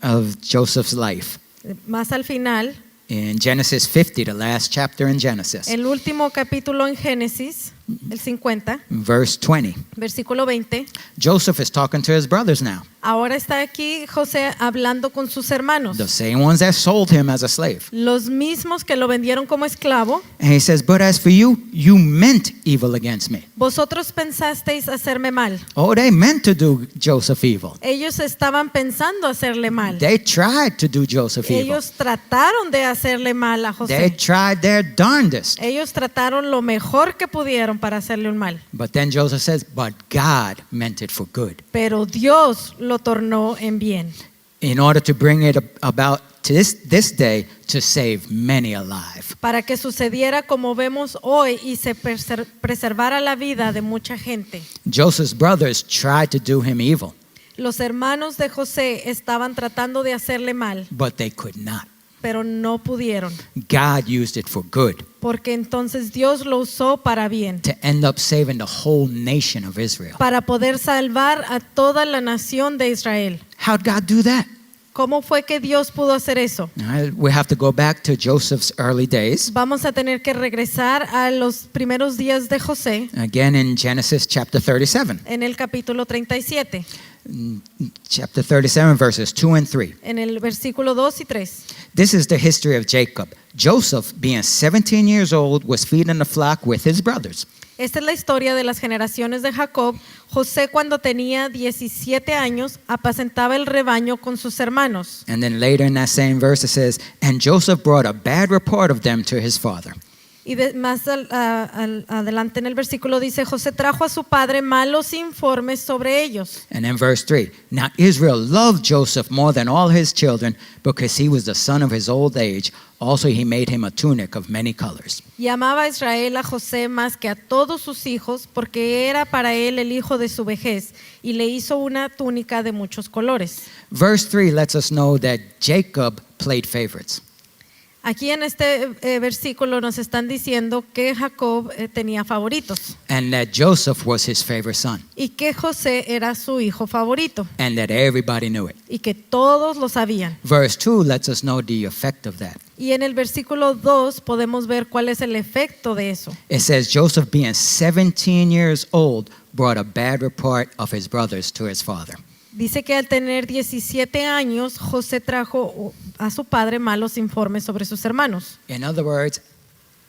Speaker 1: of Joseph's life,
Speaker 2: Más al final,
Speaker 1: in Genesis 50, the last chapter in Genesis,
Speaker 2: el último capítulo en Génesis, el 50,
Speaker 1: verse 20,
Speaker 2: versículo 20.
Speaker 1: Joseph is talking to his brothers now,
Speaker 2: Ahora está aquí José hablando con sus hermanos,
Speaker 1: the same ones that sold him as a slave.
Speaker 2: los mismos que lo vendieron como esclavo.
Speaker 1: And he says, but as for you, you meant evil against me.
Speaker 2: Vosotros pensasteis hacerme mal.
Speaker 1: Oh, they meant to do Joseph evil.
Speaker 2: Ellos estaban pensando hacerle mal.
Speaker 1: They tried to do Joseph evil.
Speaker 2: Ellos trataron de hacerle mal a
Speaker 1: They
Speaker 2: José.
Speaker 1: tried their darndest.
Speaker 2: Ellos trataron lo mejor que pudieron para hacerle un mal.
Speaker 1: But then Joseph says, but God meant it for good,
Speaker 2: Pero Dios lo tornó en bien
Speaker 1: in order to bring it about to this day to save many alive.
Speaker 2: para que sucediera como vemos hoy y se preservara la vida de mucha gente.
Speaker 1: Joseph's brothers tried to do him evil,
Speaker 2: Los hermanos de José estaban tratando de hacerle mal,
Speaker 1: but they could not.
Speaker 2: pero no pudieron,
Speaker 1: God used it for good
Speaker 2: porque entonces Dios lo usó para bien,
Speaker 1: to end up saving the whole nation of Israel.
Speaker 2: para poder salvar a toda la nación de Israel.
Speaker 1: How'd God do that?
Speaker 2: ¿Cómo fue que Dios pudo hacer eso?
Speaker 1: All right, we have to go back to Joseph's early days.
Speaker 2: Vamos a tener que regresar a los primeros días de José
Speaker 1: Again in Genesis chapter 37.
Speaker 2: en el capítulo 37,
Speaker 1: Chapter 37 verses 2 and 3.
Speaker 2: en el versículo 2 y 3.
Speaker 1: This is the history of Jacob. Joseph, being 17 years old, was feeding the flock with his brothers.
Speaker 2: Esta es la historia de las generaciones de Jacob. José, cuando tenía 17 años, apacentaba el rebaño con sus hermanos.
Speaker 1: And then later in that same verse it says, and Joseph brought a bad report of them to his father.
Speaker 2: Y más adelante en el versículo dice, José trajo a su padre malos informes sobre ellos.
Speaker 1: And then verse 3, now Israel loved Joseph more than all his children because he was the son of his old age. Also he made him a tunic of many colors.
Speaker 2: Y amaba a Israel a José más que a todos sus hijos, porque era para él el hijo de su vejez, y le hizo una túnica de muchos colores.
Speaker 1: Verse 3 lets us know that Jacob played favorites.
Speaker 2: Aquí en este versículo nos están diciendo que Jacob tenía favoritos
Speaker 1: And that Joseph was his favorite son.
Speaker 2: y que José era su hijo favorito
Speaker 1: And that everybody knew it.
Speaker 2: y que todos lo sabían.
Speaker 1: Verse 2 lets us know the effect of that.
Speaker 2: Y en el versículo 2 podemos ver cuál es el efecto de eso.
Speaker 1: It says, Joseph, being 17 years old, brought a bad report of his brothers to his father.
Speaker 2: Dice que al tener 17 años, José trajo a su padre malos informes sobre sus hermanos.
Speaker 1: In other words,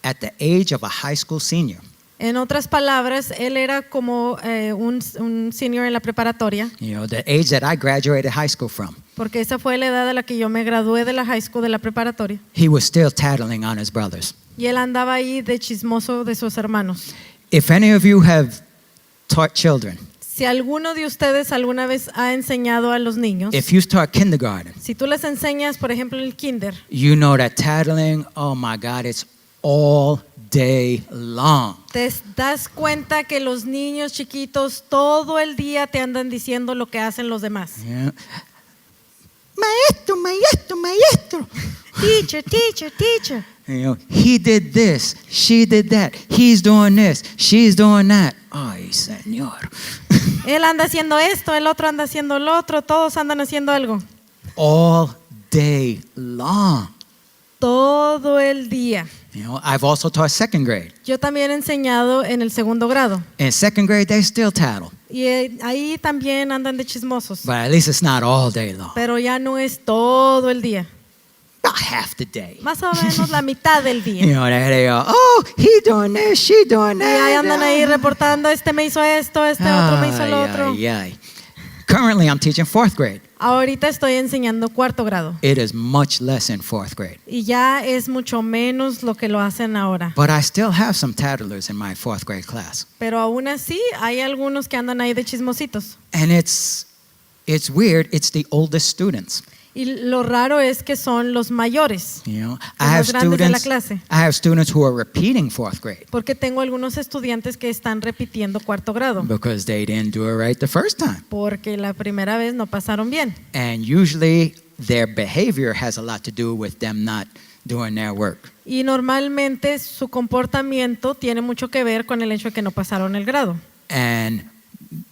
Speaker 1: at the age of a high school senior,
Speaker 2: En otras palabras, él era como un senior en la preparatoria,
Speaker 1: you know, the age that I graduated high school from,
Speaker 2: porque esa fue la edad a la que yo me gradué de la high school, de la preparatoria.
Speaker 1: he was still tattling on his brothers.
Speaker 2: Y él andaba ahí de chismoso de sus hermanos.
Speaker 1: If any of you have taught children,
Speaker 2: Si alguno de ustedes alguna vez ha enseñado a los niños,
Speaker 1: if you start kindergarten,
Speaker 2: si tú les enseñas, por ejemplo, en el kinder,
Speaker 1: you know that tattling, oh my God, it's all day long.
Speaker 2: te das cuenta que los niños chiquitos todo el día te andan diciendo lo que hacen los demás.
Speaker 1: Yeah. Maestro, maestro, maestro.
Speaker 2: Teacher, teacher, teacher.
Speaker 1: You know, he did this, she did that, he's doing this, she's doing that. Ay, Señor.
Speaker 2: Él anda haciendo esto, el otro anda haciendo lo otro, todos andan haciendo algo.
Speaker 1: All day long.
Speaker 2: Todo el día.
Speaker 1: You know, I've also taught second grade.
Speaker 2: Yo también he enseñado en el segundo grado.
Speaker 1: In second grade, they still tattle,
Speaker 2: Y ahí también andan de chismosos.
Speaker 1: but at least it's not all day long.
Speaker 2: Pero ya no es todo el día.
Speaker 1: About half the day.
Speaker 2: Más o menos la mitad del
Speaker 1: You
Speaker 2: día.
Speaker 1: know, they go, oh, he doing this, she doing
Speaker 2: Y ahí andan ahí
Speaker 1: that.
Speaker 2: reportando, este me hizo esto, este otro me hizo lo
Speaker 1: Ay,
Speaker 2: otro.
Speaker 1: ay, ay. Currently, I'm teaching fourth grade.
Speaker 2: Ahorita estoy enseñando cuarto grado
Speaker 1: It is much less in fourth grade.
Speaker 2: y ya es mucho menos lo que lo hacen ahora.
Speaker 1: But I still have some tattlers in my fourth grade class.
Speaker 2: Pero aún así hay algunos que andan ahí de chismositos.
Speaker 1: And it's weird, it's the oldest students.
Speaker 2: Y lo raro es que son los mayores,
Speaker 1: You know,
Speaker 2: Los más grandes de la clase.
Speaker 1: I have students who are repeating fourth grade
Speaker 2: porque tengo algunos estudiantes que están repitiendo cuarto grado,
Speaker 1: because they didn't do it right the first time.
Speaker 2: porque la primera vez no pasaron bien.
Speaker 1: And usually their behavior has a lot to do with them not doing their work.
Speaker 2: Y normalmente su comportamiento tiene mucho que ver con el hecho de que no pasaron el grado.
Speaker 1: And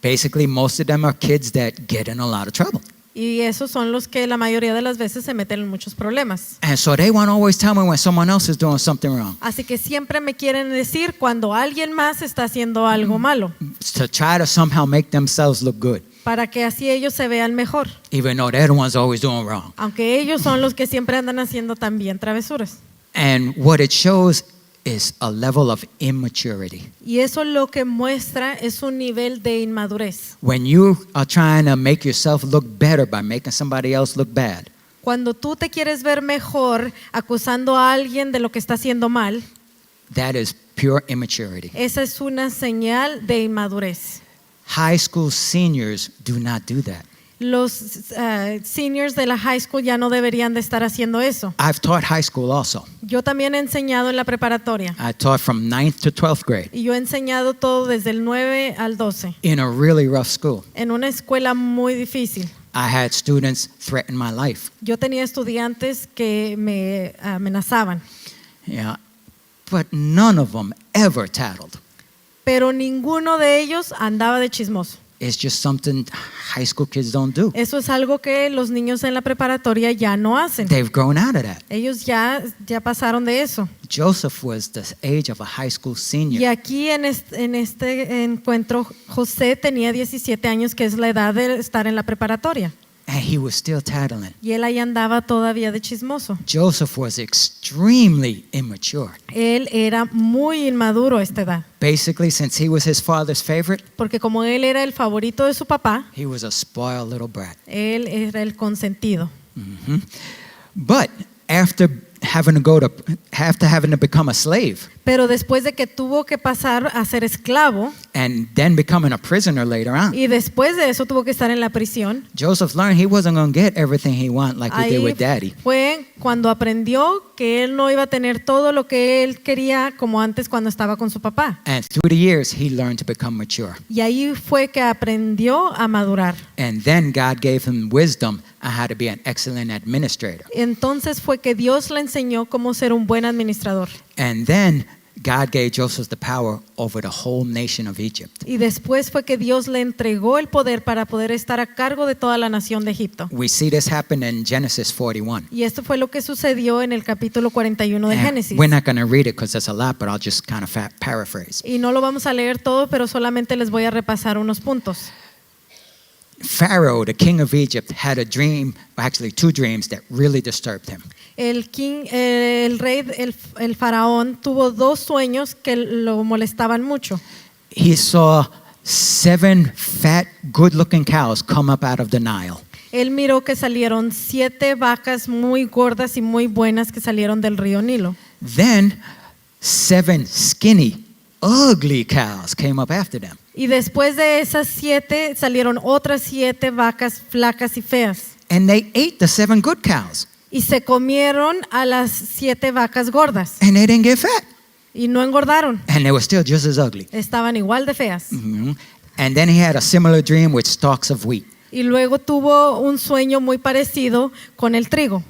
Speaker 1: basically most of them are kids that get in a lot of trouble.
Speaker 2: Y esos son los que la mayoría de las veces se meten en muchos problemas.
Speaker 1: And so they want to always tell me when someone else is doing something wrong,
Speaker 2: Así que siempre me quieren decir cuando alguien más está haciendo algo malo,
Speaker 1: to try to somehow make themselves look good,
Speaker 2: para que así ellos se vean mejor,
Speaker 1: even though they're the ones always doing wrong.
Speaker 2: aunque ellos son los que siempre andan haciendo también travesuras.
Speaker 1: And what it shows is a level of immaturity.
Speaker 2: Y eso lo que muestra es un nivel de inmadurez.
Speaker 1: When you are trying to make yourself look better by making somebody else look bad,
Speaker 2: Cuando tú te quieres ver mejor acusando a alguien de lo que está haciendo mal,
Speaker 1: that is pure immaturity.
Speaker 2: esa es una señal de inmadurez.
Speaker 1: High school seniors do not do that.
Speaker 2: Los seniors de la high school ya no deberían de estar haciendo eso.
Speaker 1: I've taught high school also.
Speaker 2: Yo también he enseñado en la preparatoria.
Speaker 1: I taught from 9th to 12th grade
Speaker 2: Y yo he enseñado todo desde el 9 al 12,
Speaker 1: in a really rough school.
Speaker 2: en una escuela muy difícil.
Speaker 1: I had students threaten my life.
Speaker 2: Yo tenía estudiantes que me amenazaban,
Speaker 1: Yeah. But none of them ever tattled.
Speaker 2: pero ninguno de ellos andaba de chismoso.
Speaker 1: It's just something high school kids don't do.
Speaker 2: Eso es algo que los niños en la preparatoria ya no hacen.
Speaker 1: They've grown out of that.
Speaker 2: Ellos ya pasaron de eso.
Speaker 1: Joseph was the age of a high school
Speaker 2: Y
Speaker 1: senior.
Speaker 2: aquí en este encuentro, José tenía 17 años, que es la edad de estar en la preparatoria.
Speaker 1: And he was still tattling.
Speaker 2: Y él ahí andaba todavía de chismoso.
Speaker 1: Joseph was extremely immature.
Speaker 2: Él era muy inmaduro a esta edad,
Speaker 1: Basically, since he was his father's favorite,
Speaker 2: porque como él era el favorito de su papá,
Speaker 1: he was a spoiled little brat.
Speaker 2: él era el consentido.
Speaker 1: But after having to become a slave
Speaker 2: Pero después de que tuvo que pasar a ser esclavo
Speaker 1: and then becoming a prisoner later on,
Speaker 2: y después de eso tuvo que estar en la prisión,
Speaker 1: Joseph learned he wasn't going to get everything he wanted like he did
Speaker 2: ahí
Speaker 1: with daddy.
Speaker 2: fue cuando aprendió que él no iba a tener todo lo que él quería como antes cuando estaba con su papá.
Speaker 1: And through the years, he learned to become mature.
Speaker 2: Y ahí fue que aprendió a madurar.
Speaker 1: And then God gave him wisdom on how to be an excellent administrator.
Speaker 2: Entonces fue que Dios le enseñó cómo ser un buen administrador.
Speaker 1: And then God gave Joseph the power over the whole nation of Egypt.
Speaker 2: Y después fue que Dios le entregó el poder para poder estar a cargo de toda la nación de Egipto.
Speaker 1: We see this happen in Genesis 41.
Speaker 2: Y esto fue lo que sucedió en el capítulo 41 de
Speaker 1: And
Speaker 2: Génesis.
Speaker 1: we're not going to read it because there's a lot, but I'll just kind of paraphrase.
Speaker 2: Y no lo vamos a leer todo, pero solamente les voy a repasar unos puntos.
Speaker 1: Pharaoh, the king of Egypt, had a dream, actually two dreams that really disturbed him.
Speaker 2: El rey, el faraón, tuvo dos sueños que lo molestaban mucho.
Speaker 1: He saw 7 fat, good-looking cows come up out of the Nile.
Speaker 2: Él miró que salieron 7 vacas muy gordas y muy buenas que salieron del río Nilo.
Speaker 1: Then 7 skinny, ugly cows came up after them.
Speaker 2: Y después de esas 7 salieron otras 7 vacas flacas y feas.
Speaker 1: And they ate the 7 good cows.
Speaker 2: Y se comieron a las 7 vacas gordas.
Speaker 1: And they didn't get fat.
Speaker 2: Y no engordaron.
Speaker 1: And they were still just as ugly.
Speaker 2: Estaban igual de feas.
Speaker 1: Mhm. And then he had a similar dream with stalks of wheat.
Speaker 2: Y luego tuvo un sueño muy parecido con el trigo.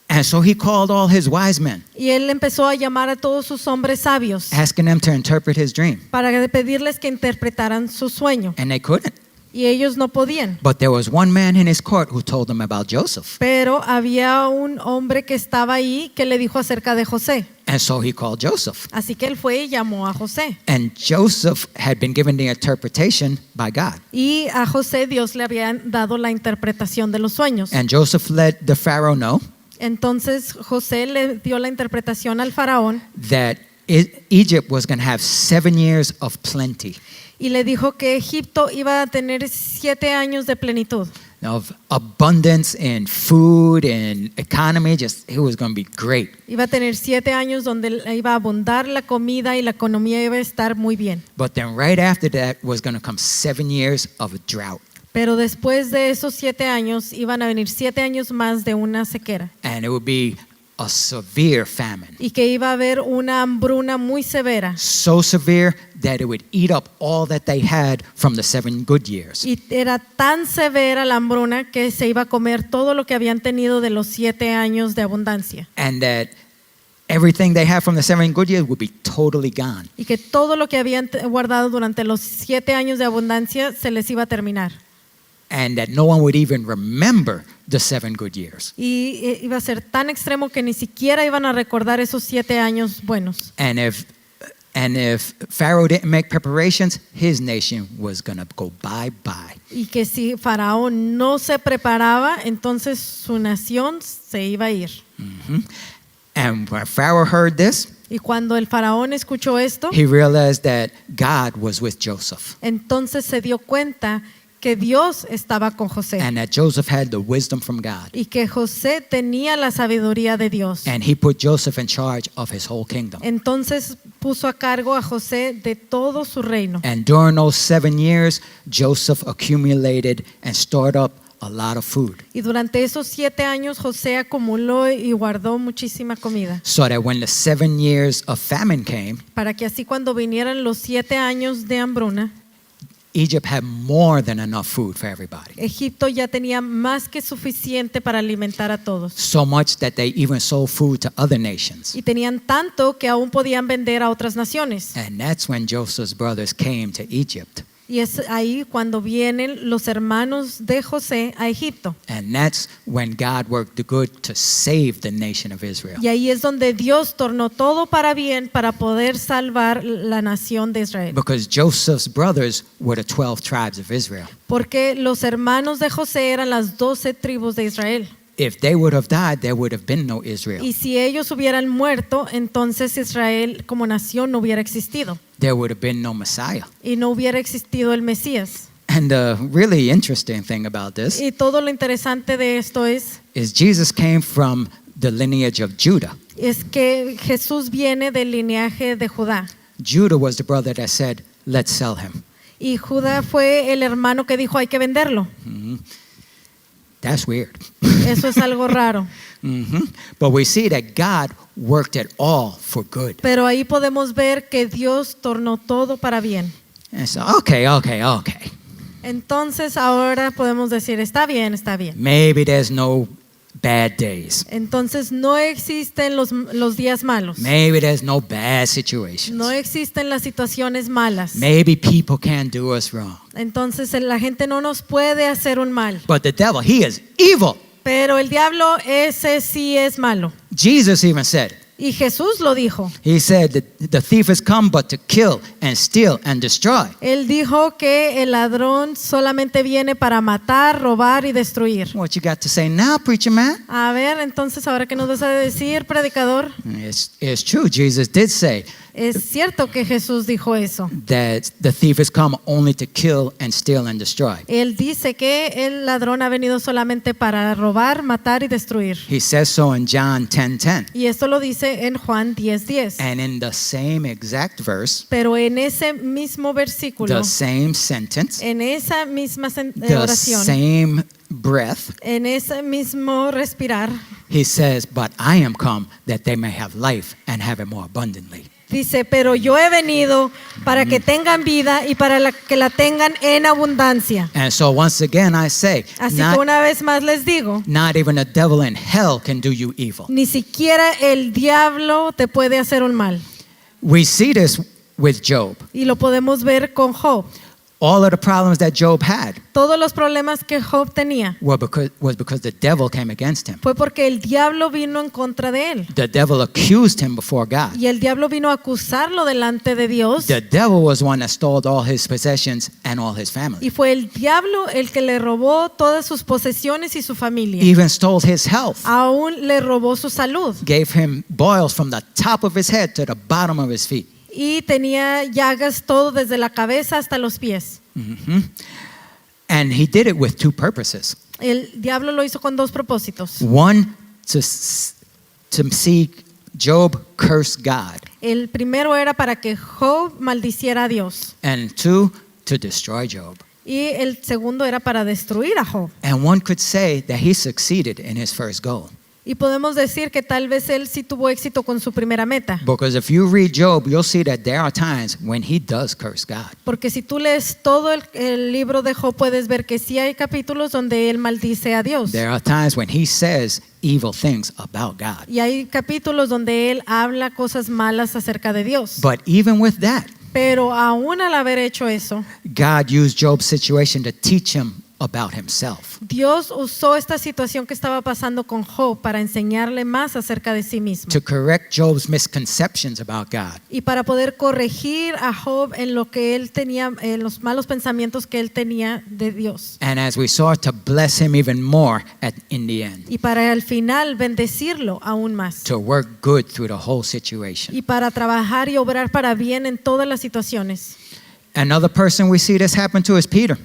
Speaker 1: And so he called all his wise men,
Speaker 2: Y él empezó a llamar a todos sus hombres sabios
Speaker 1: asking them to interpret his dream.
Speaker 2: para pedirles que interpretaran su sueño.
Speaker 1: And they couldn't.
Speaker 2: Y ellos no podían.
Speaker 1: But there was one man in his court who told them about Joseph.
Speaker 2: Pero había un hombre que estaba ahí que le dijo acerca de José.
Speaker 1: And so he called Joseph.
Speaker 2: Así que él fue y llamó a José.
Speaker 1: And Joseph had been given the interpretation by God.
Speaker 2: Y a José Dios le había dado la interpretación de los sueños.
Speaker 1: And Joseph let the Pharaoh know
Speaker 2: Entonces José le dio la interpretación al faraón
Speaker 1: that Egypt was going to have 7 years of plenty.
Speaker 2: y le dijo que Egipto iba a tener 7 años de plenitud.
Speaker 1: of abundance in food and economy. Just it was going to be great.
Speaker 2: Iba a tener 7 años donde iba a abundar la comida y la economía iba a estar muy bien.
Speaker 1: But then right after that was going to come 7 years of a drought.
Speaker 2: Pero después de esos 7 años iban a venir 7 años más de una sequera
Speaker 1: And it would be a severe famine.
Speaker 2: y que iba a haber una hambruna muy severa.
Speaker 1: So severe that it would eat up all that they had from the 7 good years.
Speaker 2: Y era tan severa la hambruna que se iba a comer todo lo que habían tenido de los 7 años de abundancia.
Speaker 1: And that everything they had from the 7 good years would be totally gone.
Speaker 2: Y que todo lo que habían guardado durante los 7 años de abundancia se les iba a terminar.
Speaker 1: And that no one would even remember the 7 good years.
Speaker 2: Y iba a ser tan extremo que ni siquiera iban a recordar esos 7 años buenos.
Speaker 1: And if Pharaoh didn't make preparations, his nation was going to go bye-bye.
Speaker 2: Y que si Faraón no se preparaba, entonces su nación se iba a ir.
Speaker 1: And when Pharaoh heard this,
Speaker 2: Y cuando el Faraón escuchó esto,
Speaker 1: he realized that God was with Joseph
Speaker 2: entonces se dio cuenta que Dios estaba con José
Speaker 1: and that Joseph had the wisdom from God.
Speaker 2: y que José tenía la sabiduría de Dios.
Speaker 1: And he put Joseph in charge of his whole kingdom.
Speaker 2: Entonces puso a cargo a José de todo su reino.
Speaker 1: And during those 7 years, Joseph accumulated and stored up a lot of food,
Speaker 2: Y durante esos 7 años José acumuló y guardó muchísima comida,
Speaker 1: so that when the 7 years of famine came,
Speaker 2: para que así cuando vinieran los 7 años de hambruna,
Speaker 1: Egypt had more than enough food for everybody.
Speaker 2: Egipto ya tenía más que suficiente para alimentar a todos.
Speaker 1: So much that they even sold food to other nations.
Speaker 2: Y tenían tanto que aún podían vender a otras naciones.
Speaker 1: And that's when Joseph's brothers came to Egypt.
Speaker 2: Y es ahí cuando vienen los hermanos de José a Egipto.
Speaker 1: And that's when God worked the good to save the nation of Israel.
Speaker 2: Y ahí es donde Dios tornó todo para bien para poder salvar la nación de Israel.
Speaker 1: Because Joseph's brothers were the 12 tribes of Israel.
Speaker 2: Porque los hermanos de José eran las 12 tribus de Israel.
Speaker 1: If they would have died, there would have been no Israel.
Speaker 2: Y si ellos hubieran muerto, entonces Israel como nación no hubiera existido.
Speaker 1: There would have been no Messiah.
Speaker 2: Y no hubiera existido el Mesías.
Speaker 1: And the really interesting thing about this
Speaker 2: Y todo lo interesante de esto es
Speaker 1: Jesus came from the lineage of Judah.
Speaker 2: que Jesús viene del linaje de Judá.
Speaker 1: Judah was the brother that said, let's sell him.
Speaker 2: Y Judá fue el hermano que dijo hay que venderlo.
Speaker 1: That's weird.
Speaker 2: Eso es algo raro.
Speaker 1: But we see that God worked it all for good.
Speaker 2: Pero ahí podemos ver que Dios tornó todo para bien.
Speaker 1: And so, okay.
Speaker 2: Entonces ahora podemos decir, está bien, está bien.
Speaker 1: Maybe there's no bad days.
Speaker 2: Entonces no existen los días malos.
Speaker 1: Maybe there's no bad situations.
Speaker 2: No existen las situaciones malas.
Speaker 1: Maybe people can't do us wrong.
Speaker 2: Entonces la gente no nos puede hacer un mal.
Speaker 1: But the devil, he is evil.
Speaker 2: Pero el diablo ese sí es malo.
Speaker 1: Jesus even said it.
Speaker 2: Y Jesús lo dijo.
Speaker 1: He said that the thief has come but to kill and steal and destroy.
Speaker 2: Él dijo que el ladrón solamente viene para matar, robar y destruir.
Speaker 1: What you got to say now, preacher man?
Speaker 2: A ver, entonces ahora qué nos vas a decir, predicador.
Speaker 1: It's true. Jesus did say
Speaker 2: Es cierto que Jesús dijo eso.
Speaker 1: that the thief has come only to kill and steal and destroy.
Speaker 2: Él dice que el ladrón ha venido solamente para robar, matar y destruir.
Speaker 1: He says so in John 10:10.
Speaker 2: Y esto lo dice en Juan 10:10.
Speaker 1: And in the same exact verse,
Speaker 2: Pero en ese mismo versículo,
Speaker 1: the same sentence,
Speaker 2: en esa misma
Speaker 1: the
Speaker 2: oración,
Speaker 1: same breath,
Speaker 2: en ese mismo respirar,
Speaker 1: he says, but I am come that they may have life and have it more abundantly.
Speaker 2: dice, pero yo he venido para que tengan vida y para que la tengan en abundancia.
Speaker 1: And so once again I say,
Speaker 2: Así que
Speaker 1: not,
Speaker 2: una vez más les digo,
Speaker 1: not even the devil in hell can do you evil.
Speaker 2: ni siquiera el diablo te puede hacer un mal.
Speaker 1: We see this with Job.
Speaker 2: Y lo podemos ver con Job.
Speaker 1: All of the problems that Job had
Speaker 2: Todos los problemas que Job tenía
Speaker 1: was because the devil came against him.
Speaker 2: fue porque el diablo vino en contra de él.
Speaker 1: The devil accused him before God.
Speaker 2: Y el diablo vino a acusarlo delante de Dios.
Speaker 1: The devil was one that stole all his possessions and all his family.
Speaker 2: Y fue el diablo el que le robó todas sus posesiones y su familia.
Speaker 1: Even stole his health.
Speaker 2: Aún le robó su salud.
Speaker 1: Gave him boils from the top of his head to the bottom of his feet.
Speaker 2: Y tenía llagas todo desde la cabeza hasta los pies.
Speaker 1: And he did it with two purposes.
Speaker 2: El diablo lo hizo con dos propósitos.
Speaker 1: One, to see Job curse God,
Speaker 2: El primero era para que Job maldiciera a Dios.
Speaker 1: and two, to destroy Job.
Speaker 2: Y el segundo era para destruir a Job.
Speaker 1: And one could say that he succeeded in his first goal.
Speaker 2: Y podemos decir que tal vez él sí tuvo éxito con su primera meta.
Speaker 1: Because if you read Job, you'll see that there are times when he does curse God.
Speaker 2: Porque si tú lees todo el libro de Job, puedes ver que sí hay capítulos donde él maldice a Dios.
Speaker 1: There are times when he says evil things about God.
Speaker 2: Y hay capítulos donde él habla cosas malas acerca de Dios.
Speaker 1: But even with that,
Speaker 2: Pero aún al haber hecho eso,
Speaker 1: God used Job's situation to teach him about himself.
Speaker 2: Dios usó esta situación que estaba pasando con Job para enseñarle más acerca de sí mismo.
Speaker 1: To correct Job's misconceptions about God.
Speaker 2: Y para poder corregir a Job en lo que él tenía, en los malos pensamientos que él tenía de Dios.
Speaker 1: And as we saw, to bless him even more in the end.
Speaker 2: Y para al final bendecirlo aún más.
Speaker 1: To work good through the whole situation.
Speaker 2: Y para trabajar y obrar para bien en todas las situaciones.
Speaker 1: Another person we see this happen to is Peter.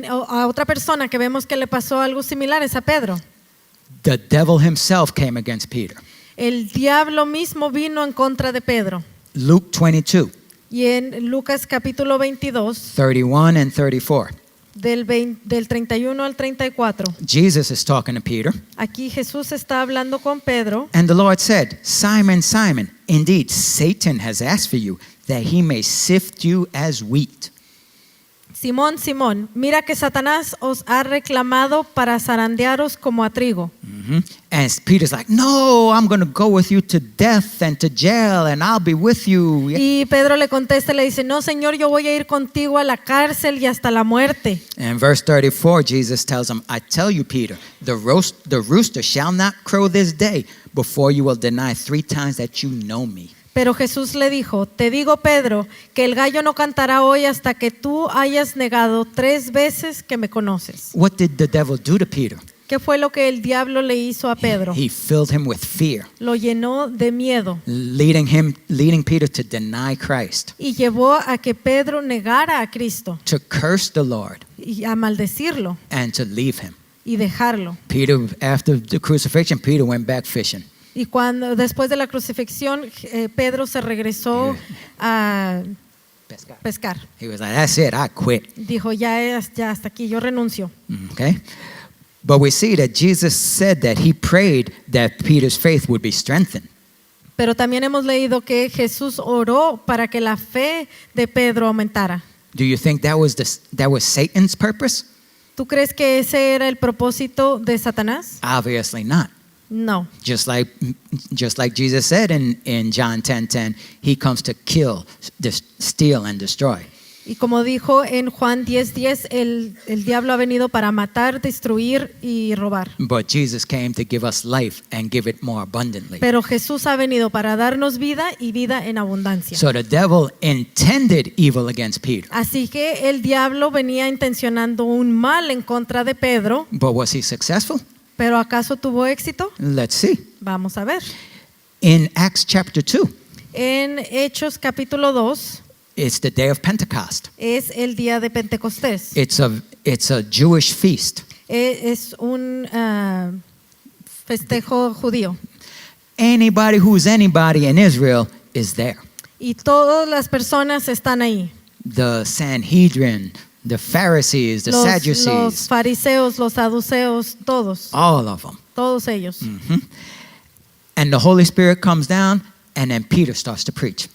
Speaker 2: A otra persona que vemos que le pasó algo similar es a Pedro.
Speaker 1: The devil himself came against Peter.
Speaker 2: El diablo mismo vino en contra de Pedro.
Speaker 1: Luke 22,
Speaker 2: Y en Lucas capítulo 22,
Speaker 1: 31 and 34.
Speaker 2: del 31 al 34,
Speaker 1: Jesus is talking to Peter.
Speaker 2: aquí Jesús está hablando con Pedro.
Speaker 1: And the Lord said, Simon, Simon, indeed Satan has asked for you that he may sift you as wheat.
Speaker 2: Simón, Simón, mira que Satanás os ha reclamado para zarandearos como a trigo.
Speaker 1: And Peter's like, no, I'm going to go with you to death and to jail and I'll be with you.
Speaker 2: Y Pedro le contesta y le dice, no, Señor, yo voy a ir contigo a la cárcel y hasta la muerte.
Speaker 1: And verse 34, Jesus tells him, I tell you, Peter, the rooster shall not crow this day before you will deny 3 times that you know me.
Speaker 2: Pero Jesús le dijo, te digo, Pedro, que el gallo no cantará hoy hasta que tú hayas negado 3 veces que me conoces.
Speaker 1: What did the devil do to Peter?
Speaker 2: ¿Qué fue lo que el diablo le hizo a Pedro?
Speaker 1: He filled him with fear,
Speaker 2: Lo llenó de miedo
Speaker 1: leading Peter to deny Christ,
Speaker 2: y llevó a que Pedro negara a Cristo
Speaker 1: to curse the Lord,
Speaker 2: y a maldecirlo
Speaker 1: and to leave him.
Speaker 2: y dejarlo.
Speaker 1: Peter, after the crucifixion, Peter went back fishing.
Speaker 2: Y cuando después de la crucifixión, Pedro se regresó a pescar.
Speaker 1: He was like, that's it, I quit.
Speaker 2: Dijo, ya hasta aquí, yo renuncio.
Speaker 1: Okay? But we see that Jesus said that he prayed that Peter's faith would be strengthened.
Speaker 2: Pero también hemos leído que Jesús oró para que la fe de Pedro aumentara.
Speaker 1: Do you think that was Satan's purpose?
Speaker 2: ¿Tú crees que ese era el propósito de Satanás?
Speaker 1: Obviously not.
Speaker 2: No.
Speaker 1: Just like Jesus said in John 10:10, he comes to kill, steal and destroy.
Speaker 2: Y como dijo en Juan 10:10, el diablo ha venido para matar, destruir y robar.
Speaker 1: But Jesus came to give us life and give it more abundantly.
Speaker 2: Pero Jesús ha venido para darnos vida y vida en abundancia.
Speaker 1: So the devil intended evil against Peter.
Speaker 2: Así que el diablo venía intencionando un mal en contra de Pedro,
Speaker 1: But was he successful?
Speaker 2: pero ¿acaso tuvo éxito?
Speaker 1: Let's see.
Speaker 2: Vamos a ver.
Speaker 1: In Acts chapter 2,
Speaker 2: En Hechos capítulo 2
Speaker 1: it's the day of Pentecost.
Speaker 2: es el día de Pentecostés.
Speaker 1: It's a Jewish feast.
Speaker 2: Es un festejo judío.
Speaker 1: Anybody who's anybody in Israel is there.
Speaker 2: Y todas las personas están ahí.
Speaker 1: The Sanhedrin, the Pharisees, the
Speaker 2: Los
Speaker 1: Sadducees,
Speaker 2: fariseos, los saduceos, todos.
Speaker 1: all of them.
Speaker 2: Todos ellos.
Speaker 1: And the Holy Spirit comes down, and then Peter starts to preach.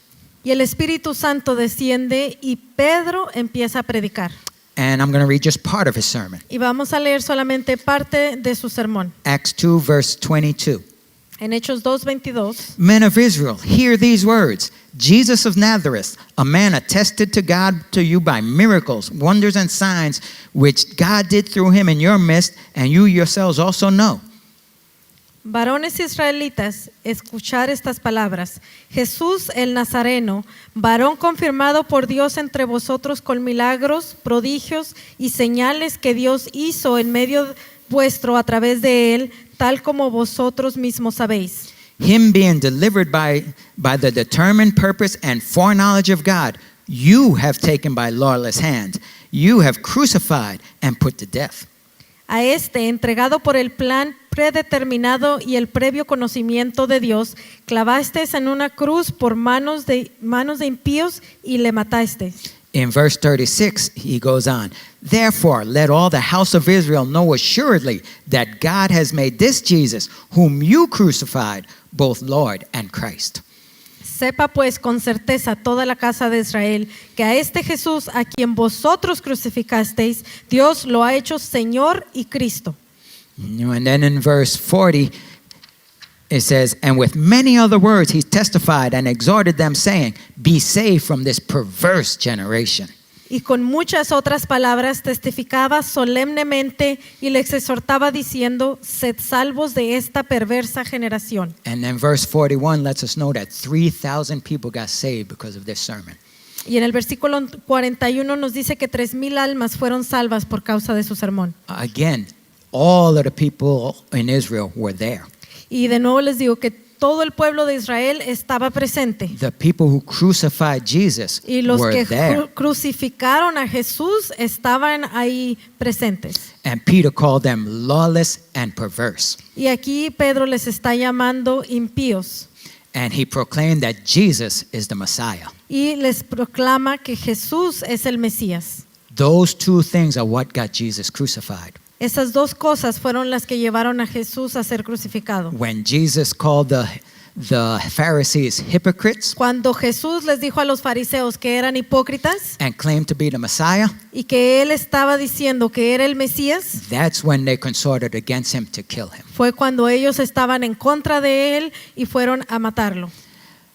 Speaker 2: Y el Espíritu Santo desciende y Pedro empieza a predicar.
Speaker 1: And I'm going to read just part of his sermon.
Speaker 2: Y vamos a leer solamente parte de su sermón.
Speaker 1: Acts 2, verse 22.
Speaker 2: En Hechos 2:22.
Speaker 1: Men of Israel, hear these words. Jesus of Nazareth, a man attested to God to you by miracles, wonders, and signs, which God did through him in your midst, and you yourselves also know.
Speaker 2: Varones israelitas, escuchar estas palabras. Jesús el Nazareno, varón confirmado por Dios entre vosotros con milagros, prodigios y señales que Dios hizo en medio vuestro a través de él, tal como vosotros mismos sabéis.
Speaker 1: Him being delivered by the determined purpose and foreknowledge of God, you have taken by lawless hand. You have crucified and put to death.
Speaker 2: A este, entregado por el plan predeterminado y el previo conocimiento de Dios, clavasteis en una cruz por manos de impíos y le matasteis.
Speaker 1: In verse 36, he goes on, therefore, let all the house of Israel know assuredly that God has made this Jesus, whom you crucified, both Lord and Christ.
Speaker 2: Sepa pues con certeza toda la casa de Israel que a este Jesús a quien vosotros crucificasteis, Dios lo ha hecho Señor y Cristo.
Speaker 1: And then in verse 40, it says, and with many other words he testified and exhorted them, saying, be saved from this perverse generation.
Speaker 2: Y con muchas otras palabras testificaba solemnemente y les exhortaba diciendo, sed salvos de esta perversa generación.
Speaker 1: And then verse 41 lets us know that 3,000 people got saved because of this sermon.
Speaker 2: Y en el versículo 41 nos dice que 3,000 almas fueron salvas por causa de su sermón.
Speaker 1: Again, all of the people in Israel were there.
Speaker 2: Y de nuevo les digo que todo el pueblo de Israel estaba presente.
Speaker 1: The people who crucified Jesus
Speaker 2: Y los
Speaker 1: were
Speaker 2: que
Speaker 1: there.
Speaker 2: crucificaron a Jesús estaban ahí presentes.
Speaker 1: And Peter called them lawless and perverse.
Speaker 2: Y aquí Pedro les está llamando impíos.
Speaker 1: And he proclaimed that Jesus is the Messiah.
Speaker 2: Y les proclama que Jesús es el Mesías.
Speaker 1: Those two things are what got Jesus crucified.
Speaker 2: Esas dos cosas fueron las que llevaron a Jesús a ser crucificado.
Speaker 1: When Jesus called the Pharisees hypocrites
Speaker 2: Cuando Jesús les dijo a los fariseos que eran hipócritas
Speaker 1: and claimed to be the Messiah,
Speaker 2: y que él estaba diciendo que era el Mesías,
Speaker 1: that's when they consorted against him to kill him.
Speaker 2: fue cuando ellos estaban en contra de él y fueron a matarlo.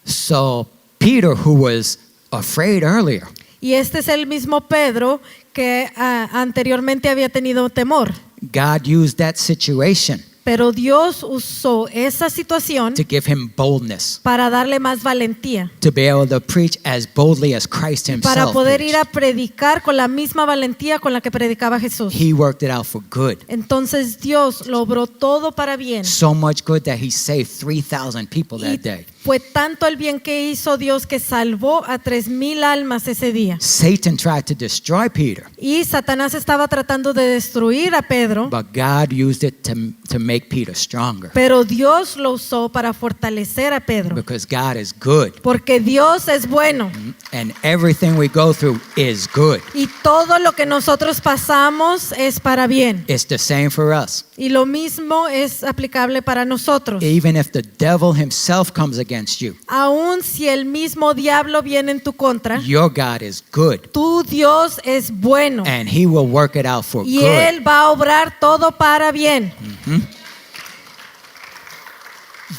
Speaker 1: So Peter, who was afraid earlier,
Speaker 2: Y este es el mismo Pedro que anteriormente había tenido temor.
Speaker 1: God used that situation
Speaker 2: Pero Dios usó esa situación
Speaker 1: to give him boldness,
Speaker 2: para darle más valentía,
Speaker 1: to be able to preach as boldly as Christ
Speaker 2: para
Speaker 1: himself
Speaker 2: poder ir a
Speaker 1: preached.
Speaker 2: predicar con la misma valentía con la que predicaba Jesús.
Speaker 1: He worked it out for good.
Speaker 2: Entonces Dios lo obró todo para bien.
Speaker 1: So much good that he saved 3,000 people
Speaker 2: Y
Speaker 1: that day.
Speaker 2: fue tanto el bien que hizo Dios que salvó a 3,000 almas ese día.
Speaker 1: Satan tried to destroy Peter,
Speaker 2: Y Satanás estaba tratando de destruir a Pedro,
Speaker 1: but God used it to make Peter stronger,
Speaker 2: pero Dios lo usó para fortalecer a Pedro.
Speaker 1: because God is good
Speaker 2: Porque Dios es bueno
Speaker 1: and everything we go through is good.
Speaker 2: y todo lo que nosotros pasamos es para bien.
Speaker 1: It's the same for us.
Speaker 2: Y lo mismo es aplicable para nosotros.
Speaker 1: Even if the devil himself comes against you,
Speaker 2: Aun si el mismo diablo viene en tu contra,
Speaker 1: your God is good
Speaker 2: tu Dios es bueno
Speaker 1: and he will work it out for
Speaker 2: y
Speaker 1: good.
Speaker 2: Él va a obrar todo para bien.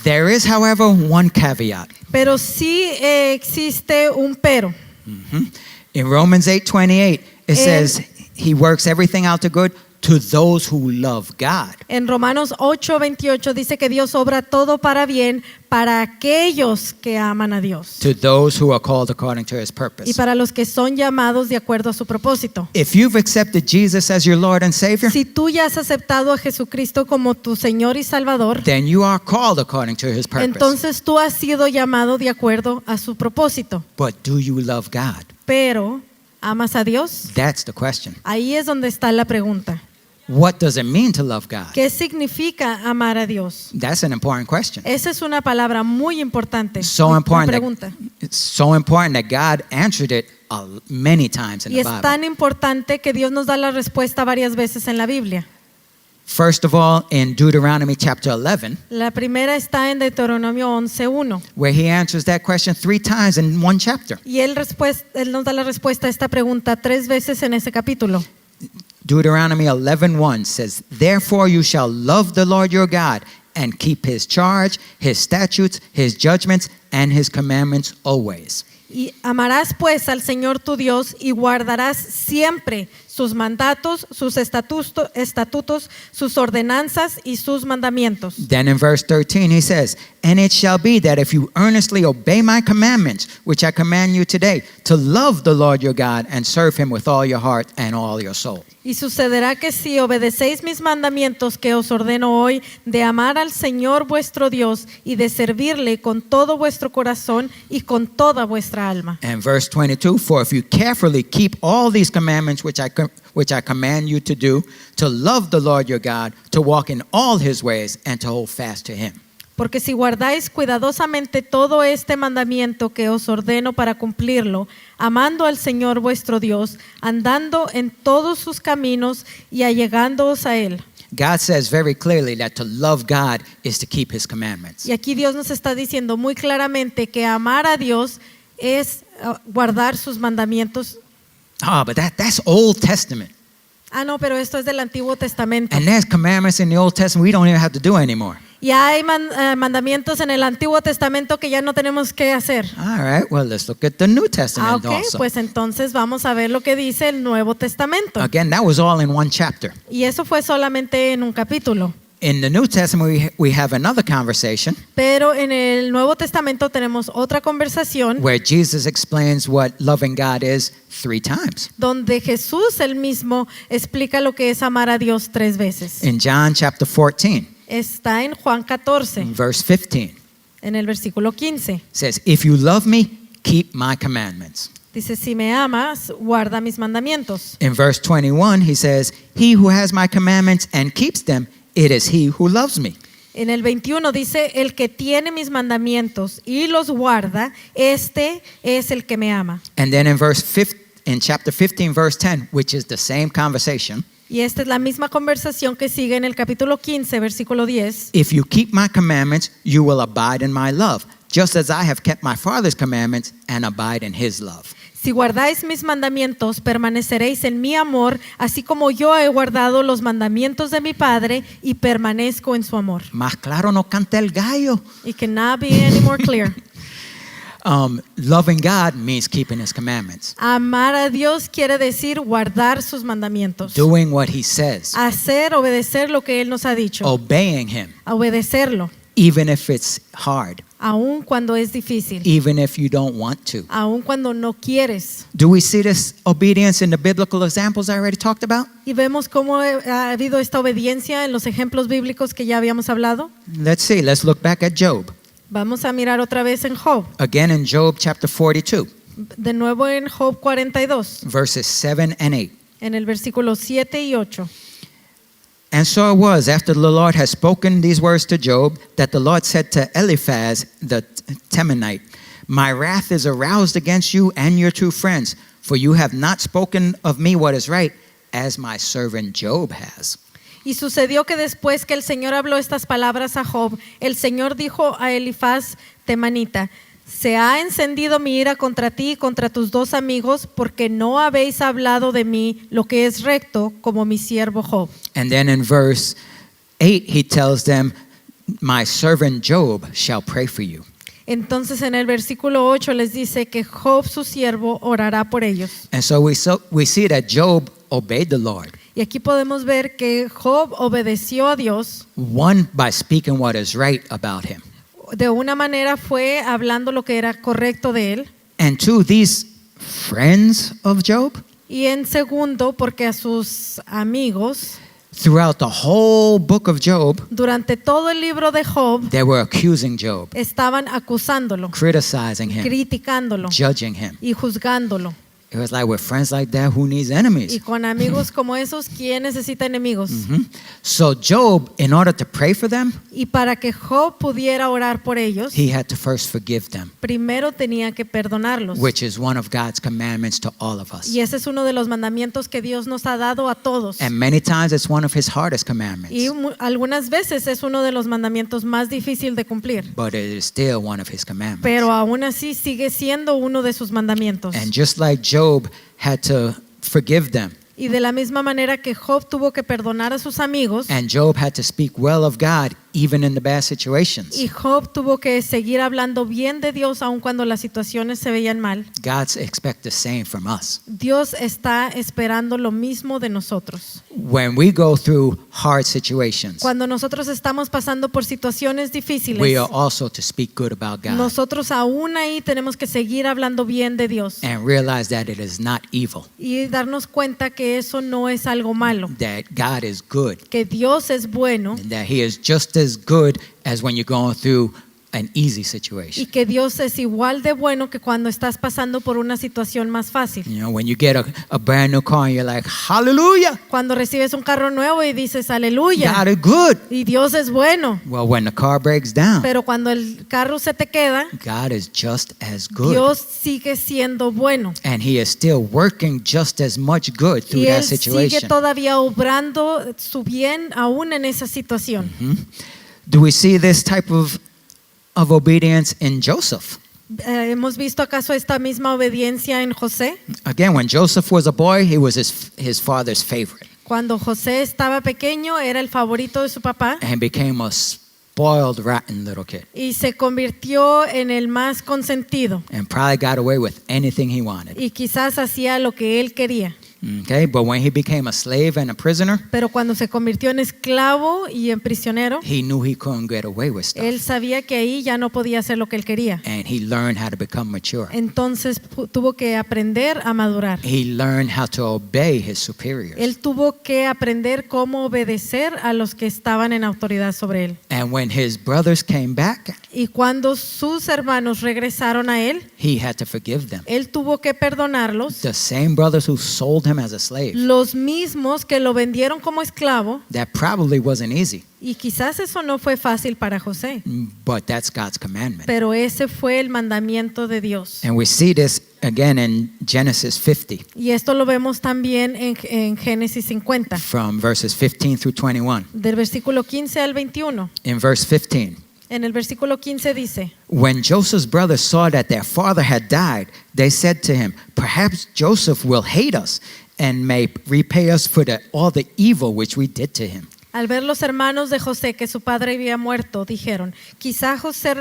Speaker 1: There is, however, one caveat.
Speaker 2: Pero sí existe un pero.
Speaker 1: In Romans 8:28, it says he works everything out to good to those who love God.
Speaker 2: En Romanos 8:28 dice que Dios obra todo para bien para aquellos que aman a Dios
Speaker 1: To those who are called according to his
Speaker 2: y
Speaker 1: purpose.
Speaker 2: para los que son llamados de acuerdo a su propósito.
Speaker 1: If you've accepted Jesus as your Lord and Savior,
Speaker 2: Si tú ya has aceptado a Jesucristo como tu Señor y Salvador,
Speaker 1: then you are called according to his purpose.
Speaker 2: entonces tú has sido llamado de acuerdo a su propósito.
Speaker 1: But do you love God?
Speaker 2: Pero, ¿amas a Dios?
Speaker 1: That's the question.
Speaker 2: Ahí es donde está la pregunta.
Speaker 1: What does it mean to love God?
Speaker 2: ¿Qué significa amar a Dios?
Speaker 1: That's an important question.
Speaker 2: Esa es una palabra muy importante.
Speaker 1: So
Speaker 2: Una
Speaker 1: important
Speaker 2: pregunta.
Speaker 1: it's so important that God answered it many times in
Speaker 2: Y
Speaker 1: the
Speaker 2: es
Speaker 1: Bible.
Speaker 2: tan importante que Dios nos da la respuesta varias veces en la Biblia.
Speaker 1: First of all, in Deuteronomy chapter 11,
Speaker 2: La primera está en Deuteronomio 11:1.
Speaker 1: where he answers that question 3 times in one chapter.
Speaker 2: Y él nos da la respuesta a esta pregunta 3 veces en ese capítulo.
Speaker 1: Deuteronomy 11:1 says, "Therefore you shall love the Lord your God and keep his charge, his statutes, his judgments, and his commandments always."
Speaker 2: Y amarás pues al Señor tu Dios y guardarás siempre sus mandatos, sus estatutos, sus ordenanzas y sus mandamientos.
Speaker 1: Then in verse 13 he says, "And it shall be that if you earnestly obey my commandments, which I command you today, to love the Lord your God and serve him with all your heart and all your soul."
Speaker 2: Y sucederá que si obedecéis mis mandamientos que os ordeno hoy, de amar al Señor vuestro Dios y de servirle con todo vuestro vuestro corazón y con toda vuestra alma.
Speaker 1: And verse 22, for if you carefully keep all these commandments which I command you to do, to love the Lord your God, to walk in all his ways, and to hold fast to him.
Speaker 2: Porque si guardáis cuidadosamente todo este mandamiento que os ordeno para cumplirlo, amando al Señor vuestro Dios, andando en todos sus caminos y allegándoos a Él.
Speaker 1: God says very clearly that to love God is to keep his commandments.
Speaker 2: Y aquí Dios nos está diciendo muy claramente que amar a Dios es guardar sus mandamientos.
Speaker 1: But that's Old Testament.
Speaker 2: No, pero esto es del Antiguo Testamento.
Speaker 1: And there's commandments in the Old Testament we don't even have to do anymore.
Speaker 2: Y hay mandamientos en el Antiguo Testamento que ya no tenemos que hacer.
Speaker 1: All right, well, let's look at the New Testament
Speaker 2: Ok,
Speaker 1: also.
Speaker 2: pues entonces vamos a ver lo que dice el Nuevo Testamento.
Speaker 1: Again, that was all in one chapter.
Speaker 2: Y eso fue solamente en un capítulo.
Speaker 1: In the New Testament, we have another conversation
Speaker 2: Pero en el Nuevo Testamento tenemos otra conversación
Speaker 1: where Jesus explains what loving God is 3 times.
Speaker 2: donde Jesús él mismo explica lo que es amar a Dios 3 veces.
Speaker 1: In John chapter 14,
Speaker 2: Está en Juan 14,
Speaker 1: verse 15,
Speaker 2: en el versículo 15.
Speaker 1: it says, if you love me, keep my commandments.
Speaker 2: Dice, si me amas, guarda mis mandamientos.
Speaker 1: In verse 21, he says, he who has my commandments and keeps them, it is he who loves me.
Speaker 2: En el 21 dice, el que tiene mis mandamientos y los guarda, este es el que me ama.
Speaker 1: And then in chapter 15, verse 10, which is the same conversation,
Speaker 2: Y esta es la misma conversación que sigue en el capítulo 15, versículo 10.
Speaker 1: if you keep my commandments, you will abide in my love, just as I have kept my Father's commandments and abide in his love.
Speaker 2: Si guardáis mis mandamientos, permaneceréis en mi amor, así como yo he guardado los mandamientos de mi Padre y permanezco en su amor.
Speaker 1: Más claro no canta el gallo.
Speaker 2: It cannot be any more clear.
Speaker 1: Loving God means keeping his commandments,
Speaker 2: Amar a Dios quiere decir guardar sus mandamientos.
Speaker 1: doing what he says,
Speaker 2: Hacer, obedecer lo que Él nos ha dicho.
Speaker 1: obeying him,
Speaker 2: Obedecerlo,
Speaker 1: even if it's hard,
Speaker 2: aun cuando es difícil.
Speaker 1: even if you don't want to.
Speaker 2: Aun cuando no quieres.
Speaker 1: Do we see this obedience in the biblical examples I already talked about?
Speaker 2: Y vemos cómo ha habido esta obediencia en los ejemplos bíblicos que ya habíamos hablado.
Speaker 1: Let's see. Let's look back at Job.
Speaker 2: Vamos a mirar otra vez en Job.
Speaker 1: Again in Job chapter 42,
Speaker 2: De nuevo en Job 42,
Speaker 1: verses 7 and 8.
Speaker 2: en el versículo 7 y 8.
Speaker 1: And so it was, after the Lord had spoken these words to Job, that the Lord said to Eliphaz the Temanite, my wrath is aroused against you and your 2 friends, for you have not spoken of me what is right, as my servant Job has.
Speaker 2: Y sucedió que después que el Señor habló estas palabras a Job, el Señor dijo a Elifaz Temanita, se ha encendido mi ira contra ti y contra tus 2 amigos, porque no habéis hablado de mí lo que es recto, como mi siervo Job.
Speaker 1: And then in verse 8, he tells them, my servant Job shall pray for you.
Speaker 2: Entonces en el versículo 8 les dice que Job su siervo orará por ellos.
Speaker 1: And so we see that Job obeyed the Lord.
Speaker 2: Y aquí podemos ver que Job obedeció a Dios.
Speaker 1: 1, by speaking what is right about him.
Speaker 2: De una manera fue hablando lo que era correcto de él.
Speaker 1: And 2, these friends of Job,
Speaker 2: Y en segundo, porque a sus amigos,
Speaker 1: throughout the whole book of Job,
Speaker 2: durante todo el libro de Job,
Speaker 1: they were accusing Job,
Speaker 2: estaban acusándolo,
Speaker 1: criticizing him,
Speaker 2: criticándolo
Speaker 1: judging him.
Speaker 2: y juzgándolo.
Speaker 1: It was like, with friends like that, who needs enemies?
Speaker 2: Y con amigos como esos, ¿quién necesita enemigos?
Speaker 1: So Job, in order to pray for them,
Speaker 2: Y para que Job pudiera orar por ellos,
Speaker 1: he had to first forgive them,
Speaker 2: primero tenía que perdonarlos.
Speaker 1: which is one of God's commandments to all of us.
Speaker 2: Y ese es uno de los mandamientos que Dios nos ha dado a todos.
Speaker 1: And many times it's one of his hardest commandments,
Speaker 2: Y algunas veces es uno de los mandamientos más difícil de cumplir.
Speaker 1: but it is still one of his commandments.
Speaker 2: Pero aún así sigue siendo uno de sus mandamientos.
Speaker 1: And just like Job had to forgive them,
Speaker 2: Y de la misma manera que Job tuvo que perdonar a sus amigos,
Speaker 1: and Job had to speak well of God even in the bad situations,
Speaker 2: y Job tuvo que seguir hablando bien de Dios aun cuando las situaciones se veían mal,
Speaker 1: God expects the same from us.
Speaker 2: Dios está esperando lo mismo de nosotros.
Speaker 1: When we go through hard situations,
Speaker 2: Cuando nosotros estamos pasando por situaciones difíciles,
Speaker 1: we are also to speak good about God
Speaker 2: nosotros aún ahí tenemos que seguir hablando bien de Dios
Speaker 1: and realize that it is not evil,
Speaker 2: y darnos cuenta que eso no es algo malo,
Speaker 1: that God is good,
Speaker 2: que Dios es bueno
Speaker 1: and that He is just as good as when you're going through an easy
Speaker 2: y
Speaker 1: situation.
Speaker 2: que Dios es igual de bueno que cuando estás pasando por una situación más fácil.
Speaker 1: You know, when you get a brand new car and you're like, hallelujah,
Speaker 2: Cuando recibes un carro nuevo y dices aleluya
Speaker 1: God is good.
Speaker 2: y Dios es bueno,
Speaker 1: Well, when the car breaks down,
Speaker 2: pero cuando el carro se te queda,
Speaker 1: God is just as good.
Speaker 2: Dios sigue siendo bueno
Speaker 1: And he is still working just as much good through
Speaker 2: y
Speaker 1: that
Speaker 2: Él sigue
Speaker 1: situation.
Speaker 2: todavía obrando su bien aún en esa situación.
Speaker 1: Do we see this type of obedience in Joseph?
Speaker 2: ¿Hemos visto acaso esta misma obediencia en José?
Speaker 1: Again, when Joseph was a boy, he was his father's favorite
Speaker 2: Cuando José estaba pequeño era el favorito de su papá
Speaker 1: and became a spoiled, rotten little kid
Speaker 2: y se convirtió en el más consentido
Speaker 1: and probably got away with anything he wanted.
Speaker 2: y quizás hacía lo que él quería.
Speaker 1: Okay, but when he became a slave and a prisoner,
Speaker 2: Pero cuando se convirtió en esclavo y en prisionero,
Speaker 1: he knew he couldn't get away with stuff.
Speaker 2: él sabía que ahí ya no podía hacer lo que él quería.
Speaker 1: And he learned how to become mature.
Speaker 2: Entonces tuvo que aprender a madurar.
Speaker 1: He learned how to obey his superiors.
Speaker 2: Él tuvo que aprender cómo obedecer a los que estaban en autoridad sobre él.
Speaker 1: And when his brothers came back,
Speaker 2: Y cuando sus hermanos regresaron a él,
Speaker 1: he had to forgive them.
Speaker 2: él tuvo que perdonarlos.
Speaker 1: The same brothers who sold him as a slave.
Speaker 2: Los mismos que lo vendieron como esclavo,
Speaker 1: That probably wasn't easy,
Speaker 2: y quizás eso no fue fácil para José,
Speaker 1: but that's God's commandment.
Speaker 2: pero ese fue el mandamiento de Dios.
Speaker 1: And we see this again in Genesis 50,
Speaker 2: Y esto lo vemos también en Génesis 50,
Speaker 1: from verses 15 through 21.
Speaker 2: del versículo 15 al 21.
Speaker 1: In verse 15,
Speaker 2: En el versículo 15 dice:
Speaker 1: when Joseph's brothers saw that their father had died, they said to him, "Perhaps Joseph will hate us and may repay us for all the evil which we did to him."
Speaker 2: Al ver los hermanos de José que su padre había muerto, dijeron: quizá José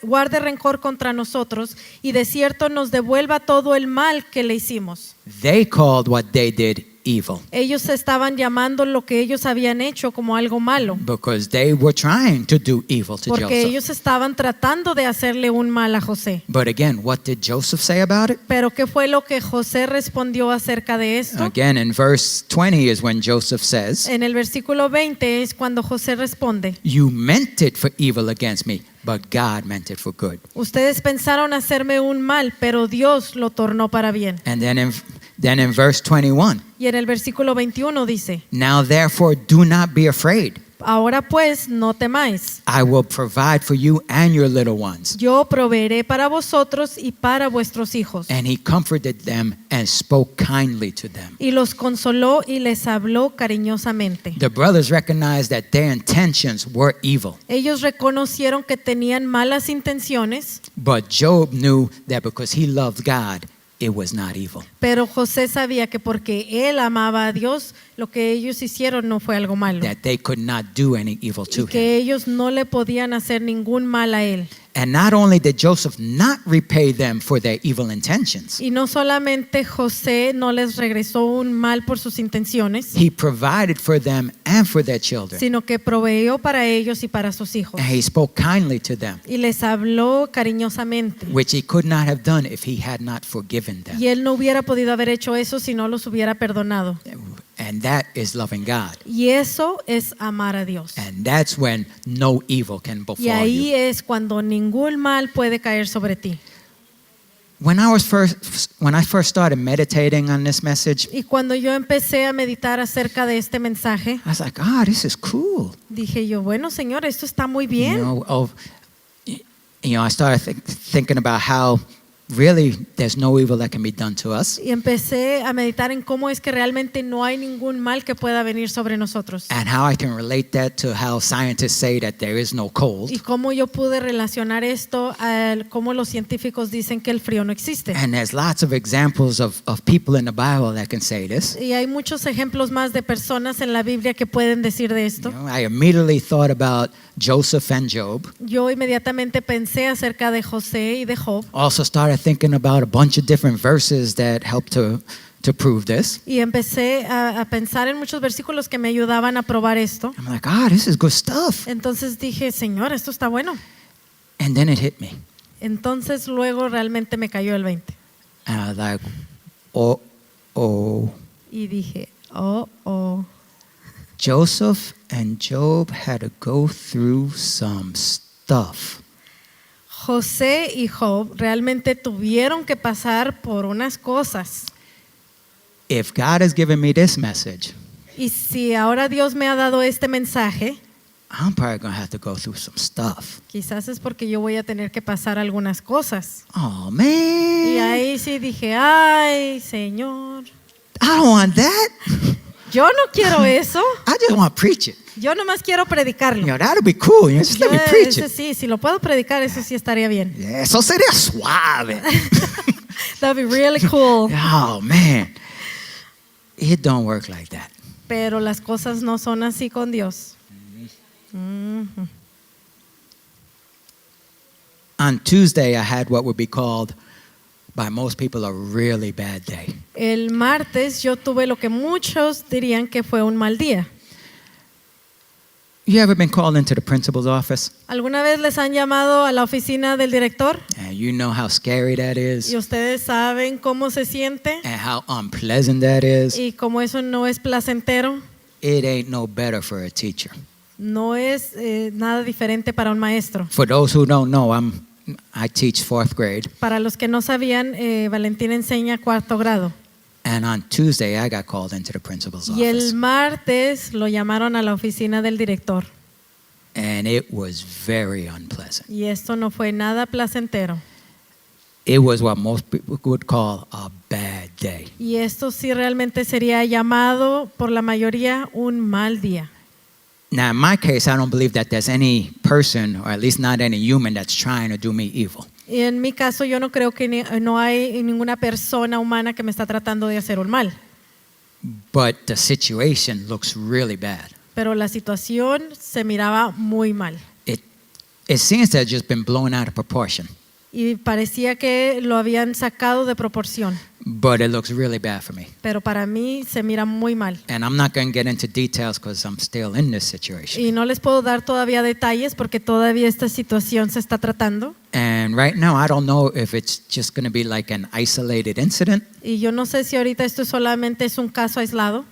Speaker 2: guarde rencor contra nosotros y de cierto nos devuelva todo el mal que le hicimos.
Speaker 1: They called what they did evil
Speaker 2: Ellos estaban llamando lo que ellos habían hecho como algo malo,
Speaker 1: because they were trying to do evil to
Speaker 2: porque
Speaker 1: Joseph.
Speaker 2: ellos estaban tratando de hacerle un mal a José.
Speaker 1: But again, what did Joseph say about it?
Speaker 2: Pero ¿qué fue lo que José respondió acerca de esto?
Speaker 1: Again, in verse 20 is when Joseph says,
Speaker 2: En el versículo 20 es cuando José responde:
Speaker 1: "You meant it for evil against me, but God meant it for good."
Speaker 2: ustedes pensaron hacerme un mal, pero Dios lo tornó para bien.
Speaker 1: And then in verse 21,
Speaker 2: Y en el versículo 21 dice:
Speaker 1: "Now therefore do not be afraid.
Speaker 2: ahora pues no temáis,
Speaker 1: I will provide for you and your little ones."
Speaker 2: yo proveeré para vosotros y para vuestros hijos.
Speaker 1: And he comforted them and spoke kindly to them.
Speaker 2: Y los consoló y les habló cariñosamente.
Speaker 1: The brothers recognized that their intentions were evil,
Speaker 2: Ellos reconocieron que tenían malas intenciones,
Speaker 1: but Job knew that because he loved God, it was not evil.
Speaker 2: pero José sabía que porque él amaba a Dios, lo que ellos hicieron no fue algo malo,
Speaker 1: That they could not do any evil
Speaker 2: y
Speaker 1: to him.
Speaker 2: que ellos no le podían hacer ningún mal a él.
Speaker 1: And not only did Joseph not repay them for their evil intentions,
Speaker 2: Y no solamente José no les regresó un mal por sus intenciones,
Speaker 1: he provided for them and for their children.
Speaker 2: sino que proveyó para ellos y para sus hijos.
Speaker 1: And he spoke kindly to them,
Speaker 2: Y les habló cariñosamente.
Speaker 1: which he could not have done if he had not forgiven them.
Speaker 2: Y él no hubiera podido haber hecho eso si no los hubiera perdonado.
Speaker 1: And that is loving God.
Speaker 2: Y eso es amar a Dios.
Speaker 1: And that's when no evil can
Speaker 2: Y
Speaker 1: befall
Speaker 2: ahí
Speaker 1: you.
Speaker 2: es cuando ningún mal puede caer sobre ti.
Speaker 1: When I first started meditating on this message,
Speaker 2: Y cuando yo empecé a meditar acerca de este mensaje,
Speaker 1: I was like, this is cool.
Speaker 2: dije yo, bueno, Señor, esto está muy
Speaker 1: You
Speaker 2: bien.
Speaker 1: know, I started thinking about how really there's no evil that can be done to us,
Speaker 2: Y empecé a meditar en cómo es que realmente no hay ningún mal que pueda venir sobre nosotros.
Speaker 1: and how I can relate that to how scientists say that there is no cold.
Speaker 2: Y cómo yo pude relacionar esto a cómo los científicos dicen que el frío no existe.
Speaker 1: And there's lots of examples of people in the Bible that can say this.
Speaker 2: Y hay muchos ejemplos más de personas en la Biblia que pueden decir de esto.
Speaker 1: You know, I immediately thought about Joseph and Job.
Speaker 2: Yo inmediatamente pensé acerca de José y de Job.
Speaker 1: Also started thinking about a bunch of different verses that help to prove this.
Speaker 2: Y empecé a pensar en muchos versículos que me ayudaban a probar esto.
Speaker 1: I'm like, this is good stuff.
Speaker 2: Entonces dije, Señor, esto está bueno.
Speaker 1: And then it hit me.
Speaker 2: Entonces luego realmente me cayó el 20.
Speaker 1: And I was like, oh.
Speaker 2: Y dije, oh.
Speaker 1: Joseph and Job had to go through some stuff.
Speaker 2: José y Job realmente tuvieron que pasar por unas cosas.
Speaker 1: If God has given me this message,
Speaker 2: Y si ahora Dios me ha dado este mensaje,
Speaker 1: I'm probably going to have to go through some stuff.
Speaker 2: quizás es porque yo voy a tener que pasar algunas cosas.
Speaker 1: Oh, man.
Speaker 2: Y ahí sí dije, ay, Señor,
Speaker 1: I don't want that.
Speaker 2: yo no quiero eso.
Speaker 1: I just want to preach it.
Speaker 2: Yo nomás quiero predicarlo.
Speaker 1: You know, that'll be cool. You know, just let me preach
Speaker 2: Ese
Speaker 1: it.
Speaker 2: sí, si lo puedo predicar, eso sí estaría bien.
Speaker 1: Yeah, eso sería suave.
Speaker 2: That'd be really cool.
Speaker 1: Oh, man. It don't work like that.
Speaker 2: Pero las cosas no son así con Dios. Mhm.
Speaker 1: On Tuesday, I had what would be called, by most people, a really bad day.
Speaker 2: El martes yo tuve lo que muchos dirían que fue un mal día.
Speaker 1: You ever been called into the principal's office?
Speaker 2: ¿Alguna vez les han llamado a la oficina del director?
Speaker 1: And you know how scary that is,
Speaker 2: Y ustedes saben cómo se siente
Speaker 1: and how unpleasant that is.
Speaker 2: y cómo eso no es placentero.
Speaker 1: It ain't no better for a teacher.
Speaker 2: No es nada diferente para un maestro.
Speaker 1: For those who don't know, I teach 4th grade,
Speaker 2: Para los que no sabían, Valentín enseña 4º grado.
Speaker 1: and on Tuesday, I got called into the principal's
Speaker 2: Y el
Speaker 1: office.
Speaker 2: martes lo llamaron a la oficina del director.
Speaker 1: And it was very unpleasant.
Speaker 2: Y esto no fue nada placentero.
Speaker 1: It was what most people would call a bad day.
Speaker 2: Y esto sí realmente sería llamado por la mayoría un mal día.
Speaker 1: Now, in my case, I don't believe that there's any person, or at least not any human, that's trying to do me evil.
Speaker 2: Y en mi caso yo no creo que no hay ninguna persona humana que me está tratando de hacer un mal.
Speaker 1: But the situation looks really bad.
Speaker 2: Pero la situación se miraba muy mal.
Speaker 1: It seems to have just been blown out of proportion.
Speaker 2: Y parecía que lo habían sacado de proporción.
Speaker 1: But it looks really bad for me.
Speaker 2: Pero para mí se mira muy mal.
Speaker 1: And I'm not going to get into details because I'm still in this situation.
Speaker 2: Y no les puedo dar todavía detalles porque todavía esta situación se está tratando.
Speaker 1: And right now, I don't know if it's just going to be like an isolated incident
Speaker 2: Y yo no sé si ahorita esto solamente es un caso aislado.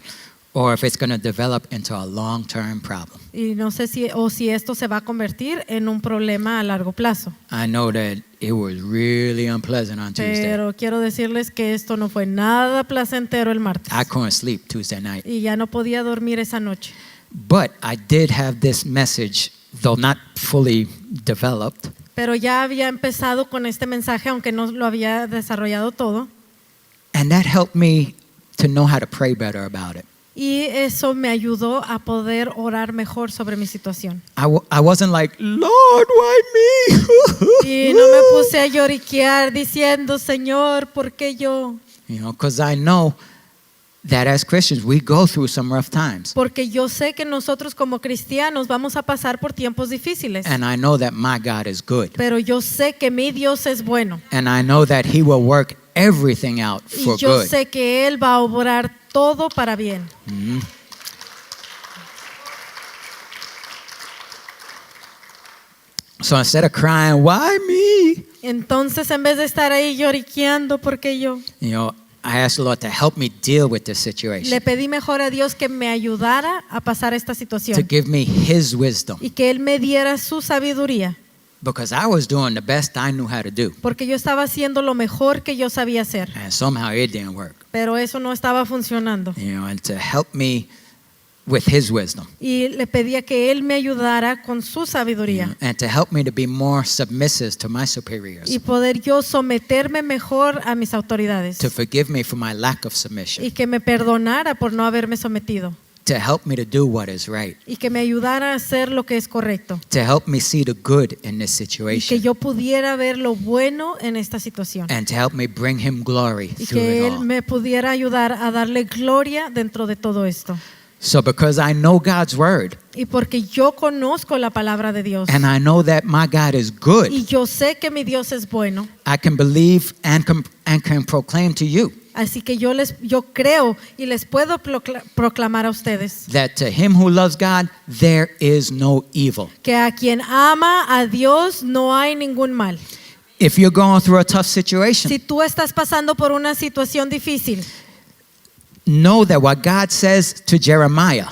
Speaker 1: or if it's going to develop into a long-term problem.
Speaker 2: Y no sé si esto se va a convertir en un problema a largo plazo.
Speaker 1: I know that it was really unpleasant on Tuesday.
Speaker 2: Pero quiero decirles que esto no fue nada placentero el martes.
Speaker 1: I couldn't sleep Tuesday night.
Speaker 2: Y ya no podía dormir esa noche.
Speaker 1: But I did have this message, though not fully developed,
Speaker 2: Pero ya había empezado con este mensaje, aunque no lo había desarrollado todo.
Speaker 1: and that helped me to know how to pray better about it.
Speaker 2: Y eso me ayudó a poder orar mejor sobre mi situación.
Speaker 1: I wasn't like, Lord, why me?
Speaker 2: Y no me puse a lloriquear diciendo, Señor, ¿por qué yo?
Speaker 1: You know, because I know that as Christians, we go through some rough times.
Speaker 2: Porque yo sé que nosotros como cristianos vamos a pasar por tiempos difíciles.
Speaker 1: And I know that my God is good.
Speaker 2: Pero yo sé que mi Dios es bueno.
Speaker 1: And I know that He will work everything out
Speaker 2: Y
Speaker 1: for
Speaker 2: yo
Speaker 1: good.
Speaker 2: sé que Él va a obrar todo para bien.
Speaker 1: So instead of crying, why me?
Speaker 2: Entonces, en vez de estar ahí lloriqueando, ¿por qué yo?
Speaker 1: You know, I asked the Lord to help me deal with this situation,
Speaker 2: Le pedí mejor a Dios que me ayudara a pasar esta
Speaker 1: to
Speaker 2: situación
Speaker 1: give me His wisdom,
Speaker 2: y que Él me diera su sabiduría,
Speaker 1: because I was doing the best I knew how to do,
Speaker 2: porque yo estaba haciendo lo mejor que yo sabía hacer,
Speaker 1: and somehow it didn't work.
Speaker 2: pero eso no estaba funcionando.
Speaker 1: You know, and to help me with His wisdom,
Speaker 2: Y le pedía que Él me ayudara con su sabiduría
Speaker 1: and to help me to be more submissive to my superiors,
Speaker 2: y poder yo someterme mejor a mis autoridades
Speaker 1: to forgive me for my lack of submission,
Speaker 2: y que me perdonara por no haberme sometido
Speaker 1: to help me to do what is right,
Speaker 2: y que me ayudara a hacer lo que es correcto
Speaker 1: to help me see the good in this
Speaker 2: y que
Speaker 1: situation,
Speaker 2: yo pudiera ver lo bueno en esta situación
Speaker 1: and to help me bring Him glory
Speaker 2: y
Speaker 1: through
Speaker 2: que
Speaker 1: it
Speaker 2: Él
Speaker 1: all.
Speaker 2: me pudiera ayudar a darle gloria dentro de todo esto.
Speaker 1: So because I know God's word,
Speaker 2: Y porque yo conozco la palabra de Dios
Speaker 1: and I know that my God is good,
Speaker 2: y yo sé que mi Dios es bueno,
Speaker 1: I can believe and can proclaim to you
Speaker 2: así que yo creo y les puedo proclamar a ustedes
Speaker 1: that to him who loves God, there is no evil.
Speaker 2: que a quien ama a Dios no hay ningún mal.
Speaker 1: If you're going through a tough situation,
Speaker 2: Si tú estás pasando por una situación difícil,
Speaker 1: know that what God says to Jeremiah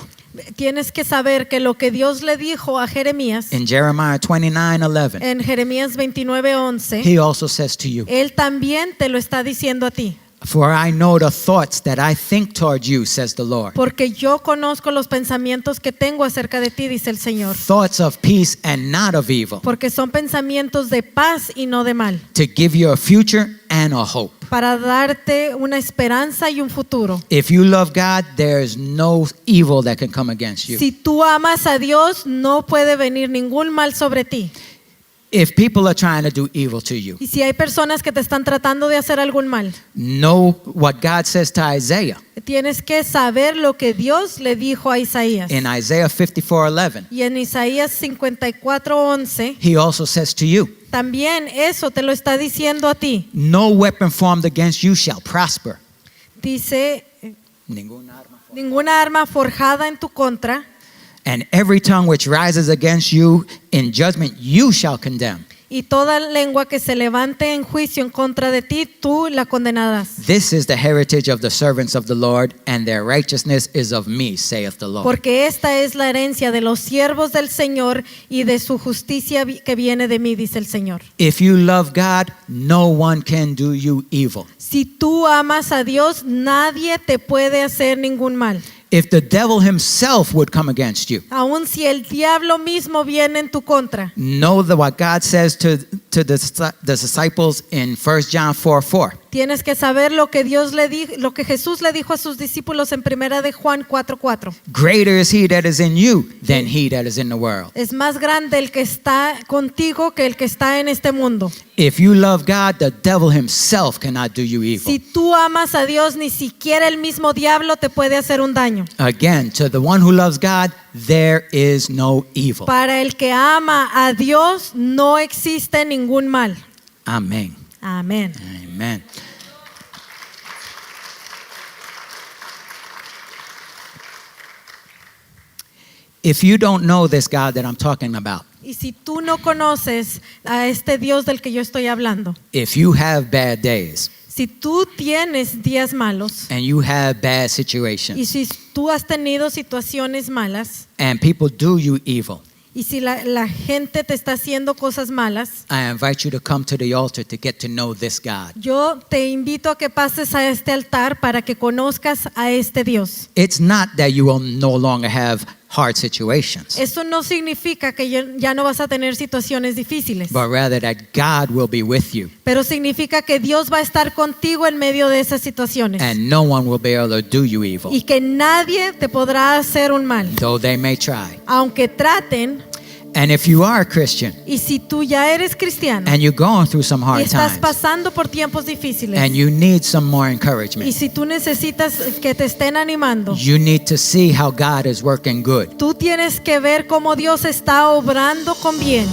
Speaker 2: Tienes que saber que lo que Dios le dijo a Jeremías
Speaker 1: in Jeremiah 29:11,
Speaker 2: en Jeremías 29:11,
Speaker 1: he also says to you,
Speaker 2: Él también te lo está diciendo a ti.
Speaker 1: "For I know the thoughts that I think toward you," says the Lord.
Speaker 2: Porque yo conozco los pensamientos que tengo acerca de ti, dice el Señor.
Speaker 1: Thoughts of peace and not of evil,
Speaker 2: Porque son pensamientos de paz y no de mal,
Speaker 1: to give you a future and a hope.
Speaker 2: para darte una esperanza y un futuro.
Speaker 1: If you love God, there is no evil that can come against you.
Speaker 2: Si tú amas a Dios, no puede venir ningún mal sobre ti.
Speaker 1: If people are trying to do evil to you,
Speaker 2: Y si hay personas que te están tratando de hacer algún mal,
Speaker 1: know what God says to Isaiah
Speaker 2: tienes que saber lo que Dios le dijo a Isaías.
Speaker 1: in Isaiah 54:11.
Speaker 2: Y en Isaías 54:11,
Speaker 1: He also says to you,
Speaker 2: también eso te lo está diciendo a ti.
Speaker 1: "No weapon formed against you shall prosper."
Speaker 2: Dice,
Speaker 1: Ninguna arma.
Speaker 2: ninguna arma forjada en tu contra,
Speaker 1: And every tongue which rises against you in judgment you shall condemn.
Speaker 2: y toda lengua que se levante en juicio en contra de ti, tú la condenarás.
Speaker 1: This is the heritage of the servants of the Lord, and their righteousness is of me, saith the Lord.
Speaker 2: Porque esta es la herencia de los siervos del Señor y de su justicia que viene de mí, dice el Señor.
Speaker 1: If you love God, no one can do you evil.
Speaker 2: Si tú amas a Dios, nadie te puede hacer ningún mal.
Speaker 1: If the devil himself would come against you,
Speaker 2: Aun si el diablo mismo viene en tu contra,
Speaker 1: know that what God says to the disciples in 1 John 4:4.
Speaker 2: tienes que saber lo que lo que Jesús le dijo a sus discípulos en primera de Juan 4:4.
Speaker 1: Greater is he that is in you than he that is in the world.
Speaker 2: Es más grande el que está contigo que el que está en este mundo.
Speaker 1: If you love God, the devil himself cannot do you evil.
Speaker 2: Si tú amas a Dios, ni siquiera el mismo diablo te puede hacer un daño.
Speaker 1: Again, to the one who loves God, there is no evil.
Speaker 2: Para el que ama a Dios no existe ningún mal.
Speaker 1: Amen.
Speaker 2: Amén.
Speaker 1: Amen. If you don't know this God that I'm talking about,
Speaker 2: Y si tú no conoces a este Dios del que yo estoy hablando,
Speaker 1: if you have bad days
Speaker 2: si tú tienes días malos
Speaker 1: and you have bad
Speaker 2: y
Speaker 1: situations
Speaker 2: si tú has tenido situaciones malas
Speaker 1: and people do you evil,
Speaker 2: y si la gente te está haciendo cosas malas,
Speaker 1: I invite you to come to the altar to get to know this God.
Speaker 2: yo te invito a que pases a este altar para que conozcas a este Dios.
Speaker 1: It's not that you will no longer have hard situations,
Speaker 2: Eso no significa que ya no vas a tener situaciones difíciles,
Speaker 1: but rather that God will be with you
Speaker 2: pero significa que Dios va a estar contigo en medio de esas situaciones
Speaker 1: and no one will be able to do you evil,
Speaker 2: y que nadie te podrá hacer un mal,
Speaker 1: though they may try.
Speaker 2: aunque traten.
Speaker 1: And if you are a Christian
Speaker 2: Y si tú ya eres cristiano
Speaker 1: and you're going through some
Speaker 2: y
Speaker 1: hard
Speaker 2: estás
Speaker 1: times
Speaker 2: pasando por tiempos difíciles,
Speaker 1: and you need some more
Speaker 2: y
Speaker 1: encouragement,
Speaker 2: si tú necesitas que te estén animando,
Speaker 1: you need to see how God is working good.
Speaker 2: tú tienes que ver cómo Dios está obrando con bien.